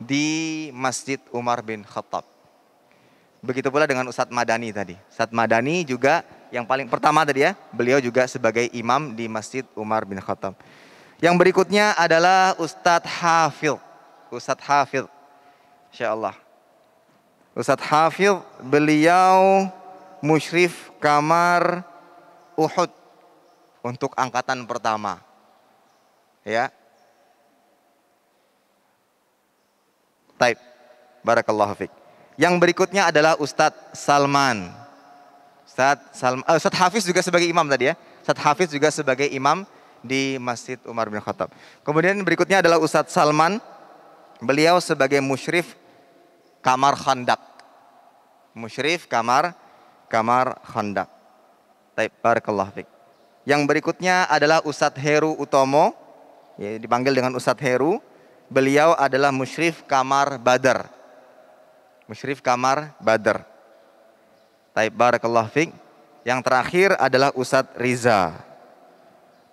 di Masjid Umar bin Khattab. Begitu pula dengan Ustadz Madani tadi. Ustadz Madani juga yang paling pertama tadi ya, beliau juga sebagai imam di Masjid Umar bin Khattab. Yang berikutnya adalah Ustadz Hafidh. Ustadz Hafidh, Insya Allah. Ustadz Hafidh, beliau musyrif kamar Uhud untuk angkatan pertama. Ya. Taib. Barakallahu fiik. Yang berikutnya adalah Ustadz Salman. Ustadz Hafiz juga sebagai imam tadi ya. Ustadz Hafiz juga sebagai imam di Masjid Umar bin Khattab. Kemudian berikutnya adalah Ustadz Salman. Beliau sebagai musyrif kamar Khandak. Musyrif kamar Khandak. Taib. Barakallahu fiik. Yang berikutnya adalah Ustadz Heru Utomo. Ya, dipanggil dengan Ustadz Heru. Beliau adalah musyrif kamar Badar. Musyrif kamar Badar. Taib. Barakallahu fiik. Yang terakhir adalah Ustadz Riza.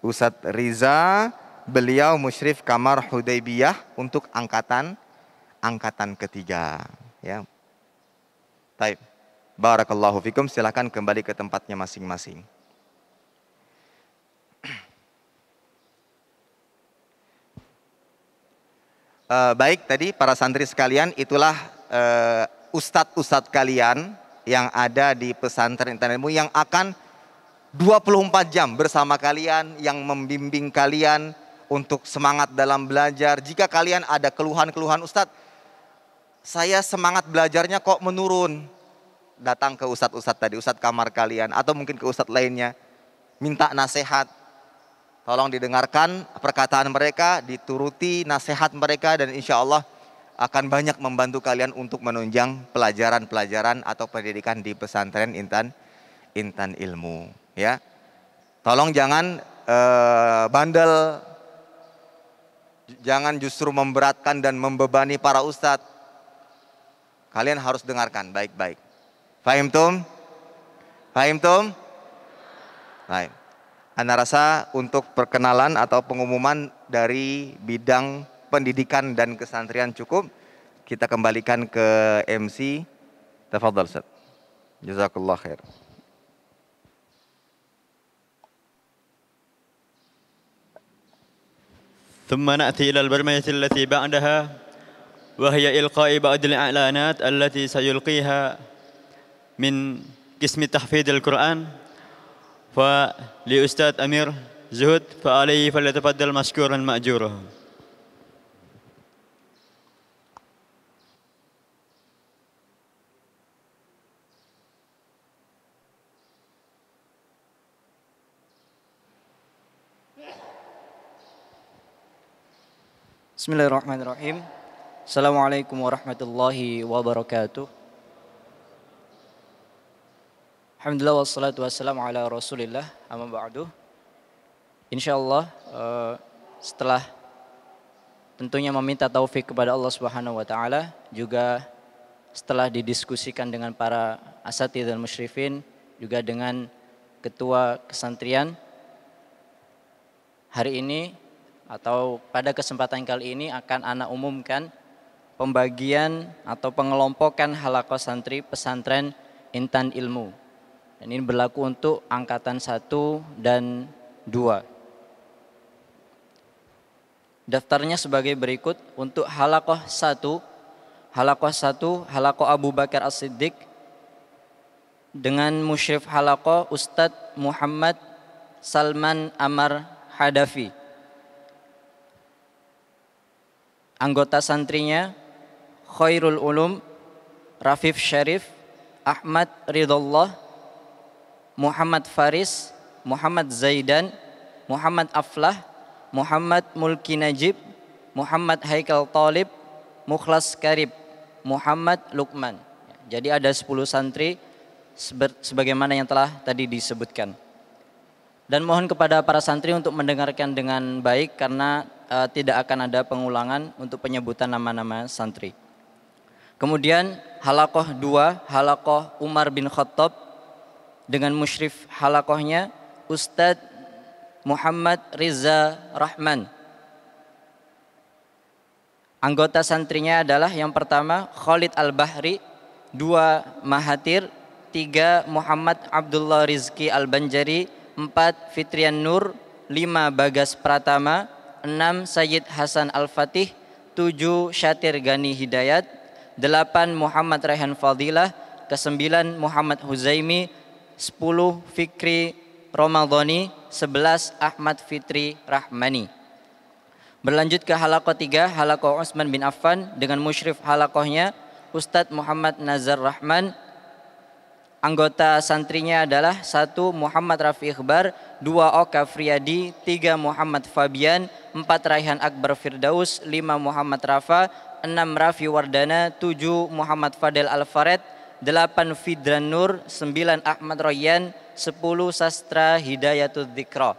Ustadz Riza, beliau musyrif kamar Hudaybiyah untuk angkatan ketiga. Ya. Taib. Barakallahu fikum. Silakan kembali ke tempatnya masing-masing. Baik, tadi para santri sekalian, itulah ustadz-ustadz kalian yang ada di pesantren Intan Ilmu yang akan 24 jam bersama kalian, yang membimbing kalian untuk semangat dalam belajar. Jika kalian ada keluhan-keluhan, Ustadz, saya semangat belajarnya kok menurun, datang ke ustadz-ustadz tadi, ustadz kamar kalian, atau mungkin ke ustadz lainnya, minta nasihat. Tolong didengarkan perkataan mereka, dituruti nasihat mereka, dan insya Allah akan banyak membantu kalian untuk menunjang pelajaran-pelajaran atau pendidikan di pesantren Intan Ilmu. Ya, tolong jangan bandel, jangan justru memberatkan dan membebani para ustadz. Kalian harus dengarkan baik-baik. Fahim tum? Baik. Anda rasa untuk perkenalan atau pengumuman dari bidang pendidikan dan kesantrian cukup. Kita kembalikan ke MC. Tafadhal Ustaz. Jazakallah khair. ثم نأتي إلى البرمجة التي بعدها وهي إلقاء بعض الإعلانات التي سيلقيها من قسم تحفيظ القرآن. فلأستاذ أمير زهد فعليه فليتفضل مشكورا مأجورا. Bismillahirrahmanirrahim. Assalamualaikum warahmatullahi wabarakatuh. Alhamdulillah wassalatu wassalamu ala rasulillah, amma ba'du. Insyaallah setelah tentunya meminta taufik kepada Allah Subhanahu wa taala, juga setelah didiskusikan dengan para asatidz dan musyrifin, juga dengan ketua kesantrian, hari ini atau pada kesempatan kali ini akan ana umumkan pembagian atau pengelompokan halaqah santri pesantren Intan Ilmu. Dan ini berlaku untuk angkatan 1 dan 2. Daftarnya sebagai berikut. Untuk halaqah 1, halaqah Abu Bakar As-Siddiq dengan musyrif halaqah Ustadz Muhammad Salman Amar Hadafi. Anggota santrinya Khairul Ulum, Rafif Syarif, Ahmad Ridullah, Muhammad Faris, Muhammad Zaidan, Muhammad Aflah, Muhammad Mulki Najib, Muhammad Haikal Talib, Mukhlas Karib, Muhammad Lukman. Jadi ada 10 santri sebagaimana yang telah tadi disebutkan. Dan mohon kepada para santri untuk mendengarkan dengan baik karena tidak akan ada pengulangan untuk penyebutan nama-nama santri. Kemudian halaqah 2, halaqah Umar bin Khattab dengan musyrif halaqahnya Ustadz Muhammad Riza Rahman. Anggota santrinya adalah yang pertama Khalid Al-Bahri, 2 Mahathir, 3 Muhammad Abdullah Rizki Al-Banjari, 4 Fitrian Nur, 5 Bagas Pratama, 6 Sayyid Hasan Al-Fatih, 7 Syatir Gani Hidayat, 8 Muhammad Rehan Fadilah, ke-9 Muhammad Huzaimi, 10 Fikri Ramadhani, 11 Ahmad Fitri Rahmani. Berlanjut ke halaqah 3, halaqah Utsman bin Affan dengan musyrif halaqahnya Ustadz Muhammad Nazar Rahman. Anggota santrinya adalah 1 Muhammad Rafi Ikhbar, 2 Oka Friyadi, 3 Muhammad Fabian, 4 Raihan Akbar Firdaus, 5 Muhammad Rafa, 6 Rafi Wardana, 7 Muhammad Fadel Al-Fared, 8 Fidran Nur, 9 Ahmad Royan, 10 Sastra Hidayatul Dzikra.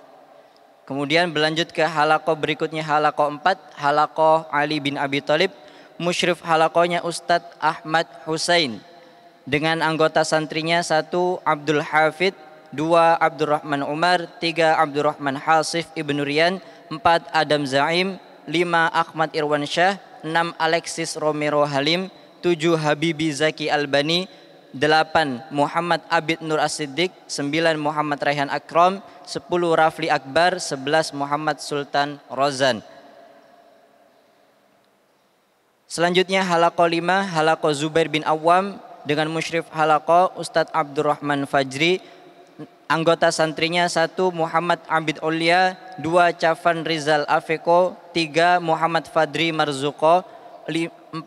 Kemudian berlanjut ke halaqah berikutnya, halaqah 4, halaqah Ali bin Abi Thalib, musyrif halaqahnya Ustadz Ahmad Husain. Dengan anggota santrinya 1 Abdul Hafid, 2 Abdurrahman Umar, 3 Abdurrahman Hasif Ibnu Rian, 4 Adam Zaim, 5 Ahmad Irwan Syah, 6 Alexis Romero Halim, 7 Habibi Zaki Albani, 8 Muhammad Abid Nur As-Siddiq, 9 Muhammad Raihan Akram, 10 Rafli Akbar, 11 Muhammad Sultan Rozan. Selanjutnya halaqah 5, halaqah Zubair bin Awam dengan musyrif halaqah Ustadz Abdurrahman Fajri. Anggota santrinya 1 Muhammad Abid Ulia, 2 Cafan Rizal Afeko, 3 Muhammad Fadri Marzuko, 4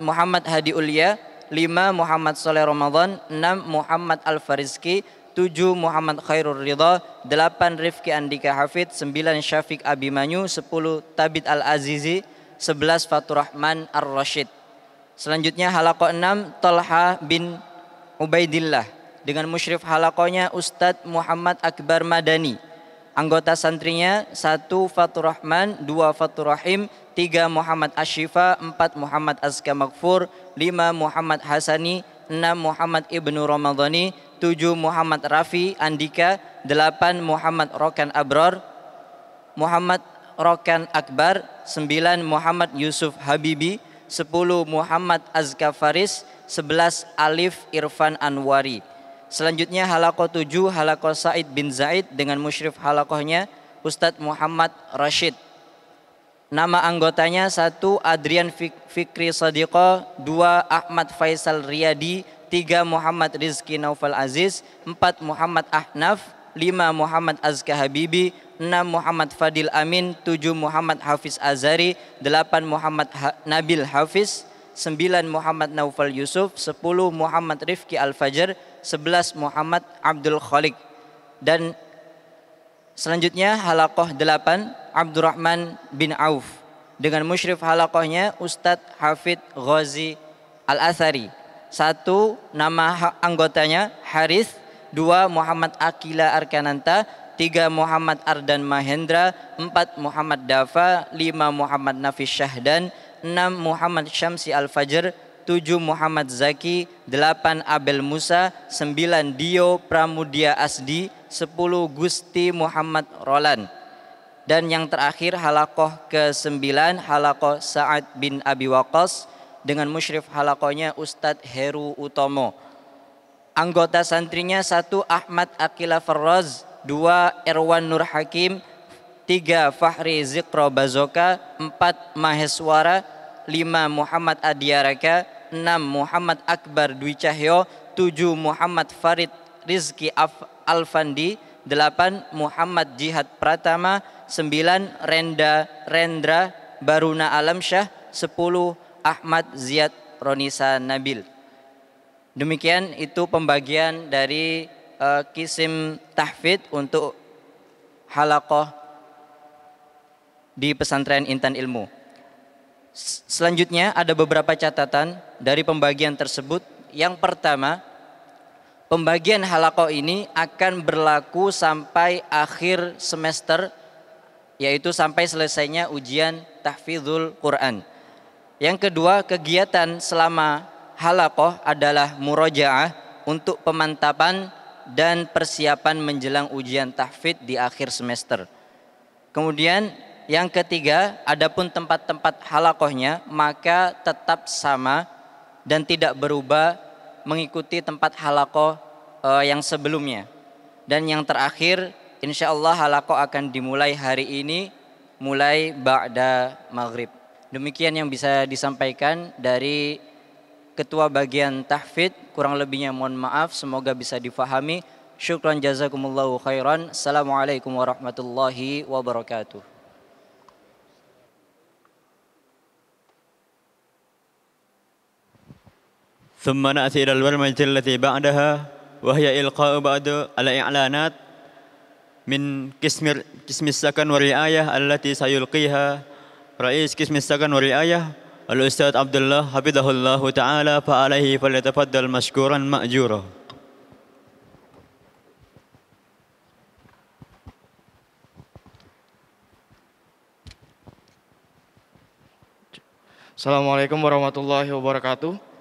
Muhammad Hadi Ulia, 5 Muhammad Soleh Ramadan, 6 Muhammad Al-Farizki, 7 Muhammad Khairul Ridha, 8 Rifki Andika Hafid, 9 Syafiq Abimanyu, 10 Tabit Al-Azizi, 11 Fatur Rahman Ar-Rashid. Selanjutnya halaqah 6 Talha bin Ubaidillah dengan musyrif halaqahnya Ustadz Muhammad Akbar Madani. Anggota santrinya 1 Fatur Rahman, 2 Fatur Rahim, 3 Muhammad Ashifa, 4 Muhammad Azka Maghfur, 5 Muhammad Hasani, 6 Muhammad Ibnu Ramadhani, 7 Muhammad Rafi Andika, 8 Muhammad Rokan Abror, Muhammad Rokan Akbar, 9 Muhammad Yusuf Habibi, 10 Muhammad Azka Faris, 11 Alif Irfan Anwari. Selanjutnya halaqah 7, halaqah Said bin Zaid dengan musyrif halaqahnya Ustadz Muhammad Rashid. Nama anggotanya 1 Adrian Fikri Sadiqah, 2 Ahmad Faisal Riyadi, 3 Muhammad Rizki Naufal Aziz, 4 Muhammad Ahnaf, 5 Muhammad Azka Habibi, 6 Muhammad Fadil Amin, 7 Muhammad Hafiz Azari, 8 Muhammad Nabil Hafiz, 9 Muhammad Naufal Yusuf, 10 Muhammad Rifki Al-Fajr, 11 Muhammad Abdul Khaliq. Dan selanjutnya halaqah 8 Abdurrahman bin Auf dengan musyrif halaqahnya Ustadz Hafid Ghazi Al-Athari. 1 nama anggotanya Harith, 2 Muhammad Akila Arkananta, 3 Muhammad Ardan Mahendra, 4 Muhammad Dafa, 5 Muhammad Nafis Syahdan, 6 Muhammad Syamsi Al-Fajr, 7 Muhammad Zaki, 8 Abel Musa, 9 Dio Pramudia Asdi, 10 Gusti Muhammad Roland. Dan yang terakhir halaqah ke-9 halaqah Sa'ad bin Abi Waqqas dengan musyrif halaqahnya Ustadz Heru Utomo. Anggota santrinya 1 Ahmad Akila Farraz, 2 Erwan Nur Hakim, 3 Fahri Zikro Bazoka, 4 Maheswara, 5 Muhammad Adiaraka, 6 Muhammad Akbar Dwi Cahyo, 7 Muhammad Farid Rizki Alfandi, 8 Muhammad Jihad Pratama, 9 Rendra Baruna Alamsyah, 10 Ahmad Ziyad Ronisa Nabil. Demikian itu pembagian dari kisim tahfidz untuk halaqah di pesantren Intan Ilmu. Selanjutnya ada beberapa catatan dari pembagian tersebut. Yang pertama, pembagian halaqah ini akan berlaku sampai akhir semester, yaitu sampai selesainya ujian tahfidzul Quran. Yang kedua, kegiatan selama halaqah adalah murojaah untuk pemantapan dan persiapan menjelang ujian tahfidz di akhir semester. Kemudian yang ketiga, adapun tempat-tempat halaqahnya maka tetap sama dan tidak berubah mengikuti tempat halaqah yang sebelumnya. Dan yang terakhir, insyaallah halaqah akan dimulai hari ini, mulai ba'da maghrib. Demikian yang bisa disampaikan dari Ketua Bagian Tahfidz. Kurang lebihnya mohon maaf, semoga bisa difahami. Syukran jazakumullahu khairan. Assalamualaikum warahmatullahi wabarakatuh. ثم نأتي إلى البرمجة التي بعدها وهي إلقاء بعض الإعلانات من قسم السكن والرعاية التي سيلقيها رئيس قسم السكن والرعاية الأستاذ عبد الله حفظه الله تعالى، فعليه فليتفضل مشكورا مأجورا. Assalamualaikum warahmatullahi wabarakatuh.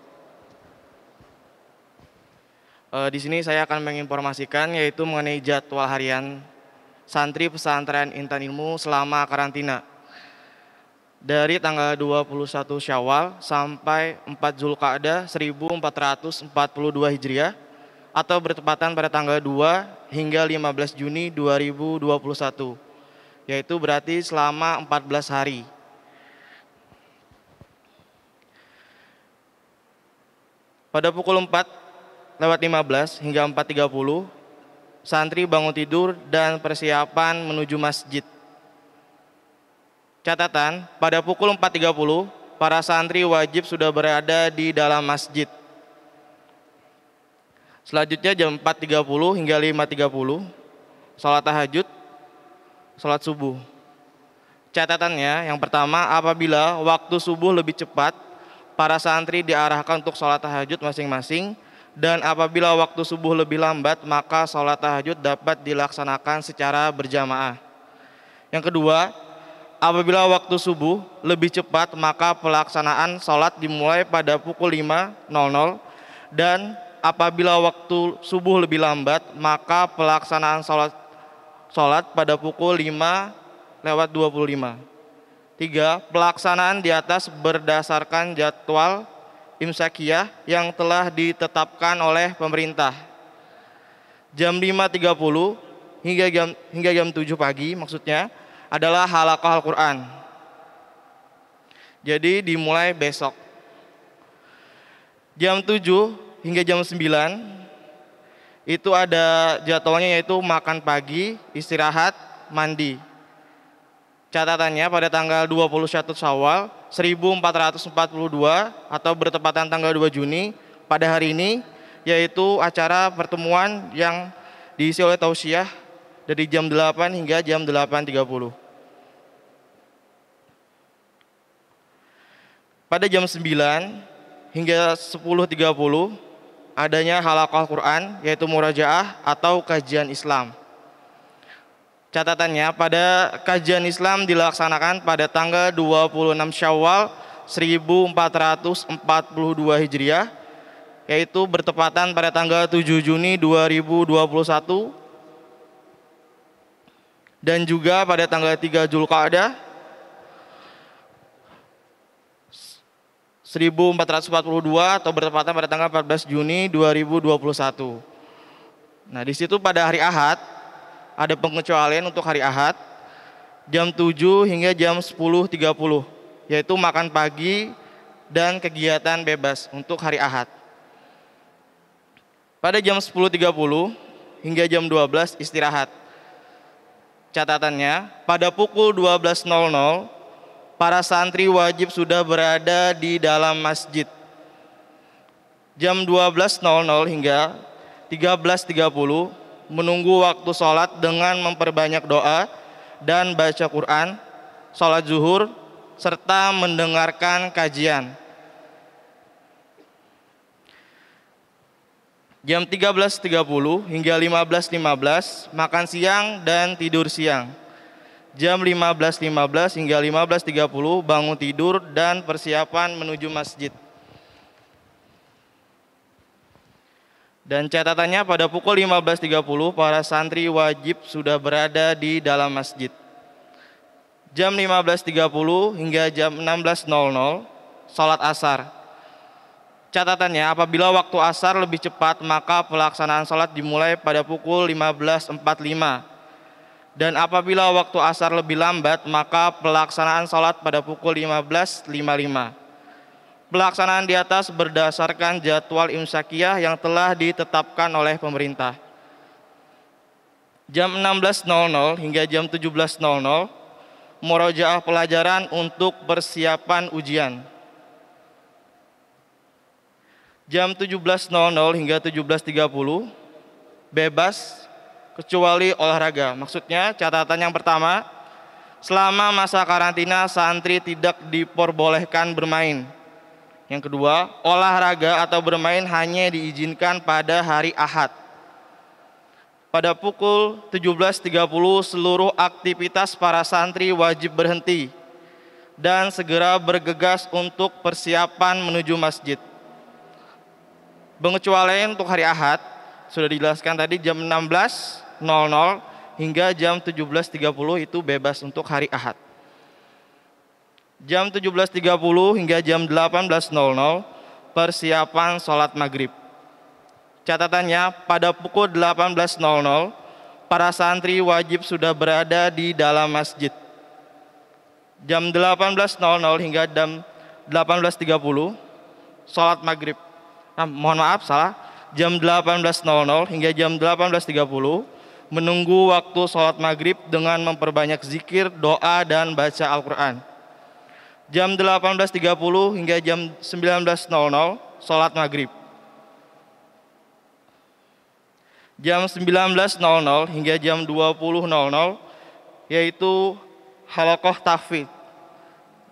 Di sini saya akan menginformasikan yaitu mengenai jadwal harian santri pesantren Intan Ilmu selama karantina. Dari tanggal 21 Syawal sampai 4 Zulqa'dah 1442 Hijriah atau bertepatan pada tanggal 2 hingga 15 Juni 2021. Yaitu berarti selama 14 hari. Pada pukul 4:15 hingga 4:30, santri bangun tidur dan persiapan menuju masjid. Catatan, pada pukul 4:30, para santri wajib sudah berada di dalam masjid. Selanjutnya jam 4:30 hingga 5:30, sholat tahajud, sholat subuh. Catatannya, yang pertama, apabila waktu subuh lebih cepat, para santri diarahkan untuk sholat tahajud masing-masing. Dan apabila waktu subuh lebih lambat, maka sholat tahajud dapat dilaksanakan secara berjamaah. Yang kedua, apabila waktu subuh lebih cepat, maka pelaksanaan sholat dimulai pada pukul 5.00. Dan apabila waktu subuh lebih lambat, maka pelaksanaan sholat pada pukul 5:25. 3. Pelaksanaan di atas berdasarkan jadwal imsakiyah yang telah ditetapkan oleh pemerintah. Jam 5.30 hingga jam 7 pagi maksudnya adalah halaqah Al-Quran. Jadi dimulai besok. Jam 7 hingga jam 9 itu ada jadwalnya, yaitu makan pagi, istirahat, mandi. Catatannya pada tanggal 21 Syawal 1442 atau bertepatan tanggal 2 Juni pada hari ini, yaitu acara pertemuan yang diisi oleh tausiah dari jam 8 hingga jam 8.30. Pada jam 9 hingga 10.30 adanya halaqah Quran, yaitu murajaah atau kajian Islam. Catatannya, pada kajian Islam dilaksanakan pada tanggal 26 Syawal 1442 Hijriah, yaitu bertepatan pada tanggal 7 Juni 2021, dan juga pada tanggal 3 Zulqa'dah 1442 atau bertepatan pada tanggal 14 Juni 2021. Nah, di situ pada hari Ahad ada pengecualian untuk hari Ahad jam 7 hingga jam 10.30, yaitu makan pagi dan kegiatan bebas untuk hari Ahad. Pada jam 10.30 hingga jam 12 istirahat. Catatannya, pada pukul 12.00 para santri wajib sudah berada di dalam masjid. Jam 12.00 hingga 13.30 menunggu waktu sholat dengan memperbanyak doa dan baca Quran, sholat zuhur, serta mendengarkan kajian. Jam 13.30 hingga 15.15 makan siang dan tidur siang. Jam 15.15 hingga 15.30 bangun tidur dan persiapan menuju masjid. Dan catatannya pada pukul 15.30 para santri wajib sudah berada di dalam masjid. Jam 15.30 hingga jam 16.00 sholat asar. Catatannya apabila waktu asar lebih cepat maka pelaksanaan sholat dimulai pada pukul 15.45. Dan apabila waktu asar lebih lambat maka pelaksanaan sholat pada pukul 15.55. Pelaksanaan di atas berdasarkan jadwal imsakiyah yang telah ditetapkan oleh pemerintah. Jam 16.00 hingga jam 17.00 murojaah pelajaran untuk persiapan ujian. Jam 17.00 hingga 17.30 bebas kecuali olahraga. Maksudnya catatan yang pertama, selama masa karantina santri tidak diperbolehkan bermain. Yang kedua, olahraga atau bermain hanya diizinkan pada hari Ahad. Pada pukul 17.30 seluruh aktivitas para santri wajib berhenti dan segera bergegas untuk persiapan menuju masjid. Pengecualian untuk hari Ahad sudah dijelaskan tadi jam 16.00 hingga jam 17.30 itu bebas untuk hari Ahad. Jam 17.30 hingga jam 18.00 persiapan sholat maghrib. Catatannya pada pukul 18.00 para santri wajib sudah berada di dalam masjid. Jam 18.00 hingga jam 18.30 sholat maghrib. Mohon maaf salah. Jam 18.00 hingga jam 18.30 menunggu waktu sholat maghrib dengan memperbanyak zikir, doa, dan baca Al-Quran. Jam 18.30 hingga jam 19.00 sholat maghrib. Jam 19.00 hingga jam 20.00 yaitu halaqah tahfidz.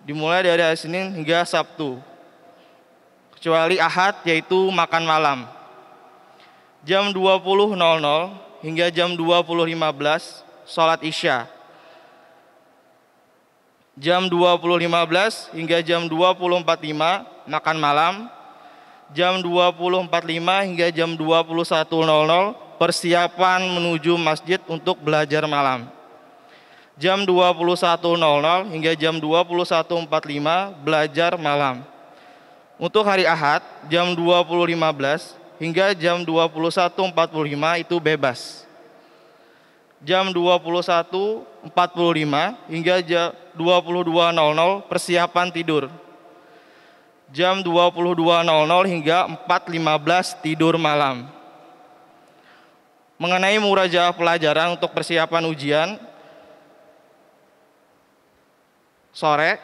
Dimulai dari hari Senin hingga Sabtu. Kecuali Ahad yaitu makan malam. Jam 20.00 hingga jam 20.15 sholat Isya. Jam 20.15 hingga jam 20.45 makan malam. Jam 20.45 hingga jam 21.00 persiapan menuju masjid untuk belajar malam. Jam 21.00 hingga jam 21.45 belajar malam. Untuk hari Ahad jam 20.15 hingga jam 21.45 itu bebas. Jam 21.45 hingga jam 22.00 persiapan tidur. Jam 22.00 hingga 4.15 tidur malam. Mengenai murajaah pelajaran untuk persiapan ujian, sore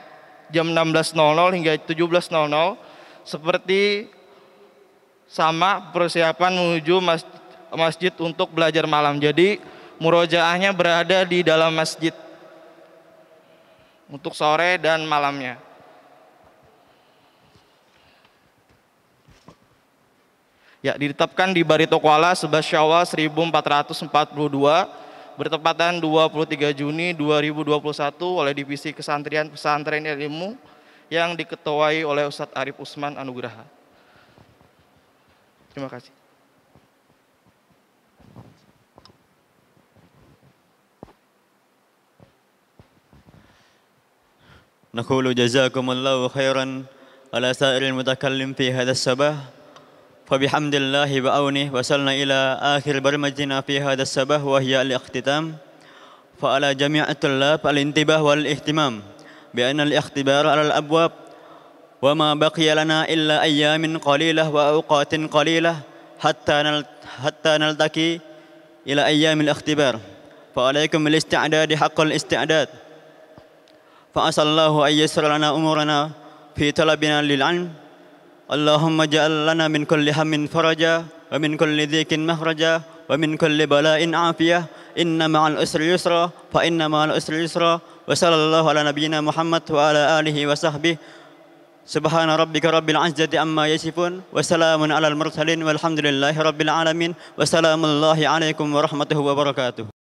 jam 16.00 hingga 17.00 seperti sama persiapan menuju masjid untuk belajar malam. Jadi murojaahnya berada di dalam masjid untuk sore dan malamnya. Ya, ditetapkan di Barito Kuala 11 Syawal 1442 bertepatan 23 Juni 2021 oleh Divisi Kesantrian Pesantren Ilmu yang diketuai oleh Ustadz Arif Usman Anugraha. Terima kasih. نقول جزاكم الله خيرا على سائر المتكلم في هذا الصباح فبحمد الله وعونه وصلنا إلى آخر برمجنا في هذا الصباح وهي الاختتام فعلى جميع الطلاب الانتباه والاهتمام بأن الاختبار على الأبواب وما بقي لنا إلا أيام قليلة وأوقات قليلة حتى نلتقي إلى أيام الاختبار فعليكم الاستعداد حق الاستعداد فأسأل الله أن ييسر لنا أمورنا في طلبنا للعلم. اللهم اجعل لنا من كل هم فرجا ومن كل ضيق مخرجا ومن كل بلاء عافية. إن مع العسر يسرا فإن مع العسر يسرا. وصلى الله على نبينا محمد وعلى آله وصحبه. سبحان ربك رب العزة عما يصفون وسلام على المرسلين والحمد لله رب العالمين. وسلام الله عليكم ورحمته وبركاته.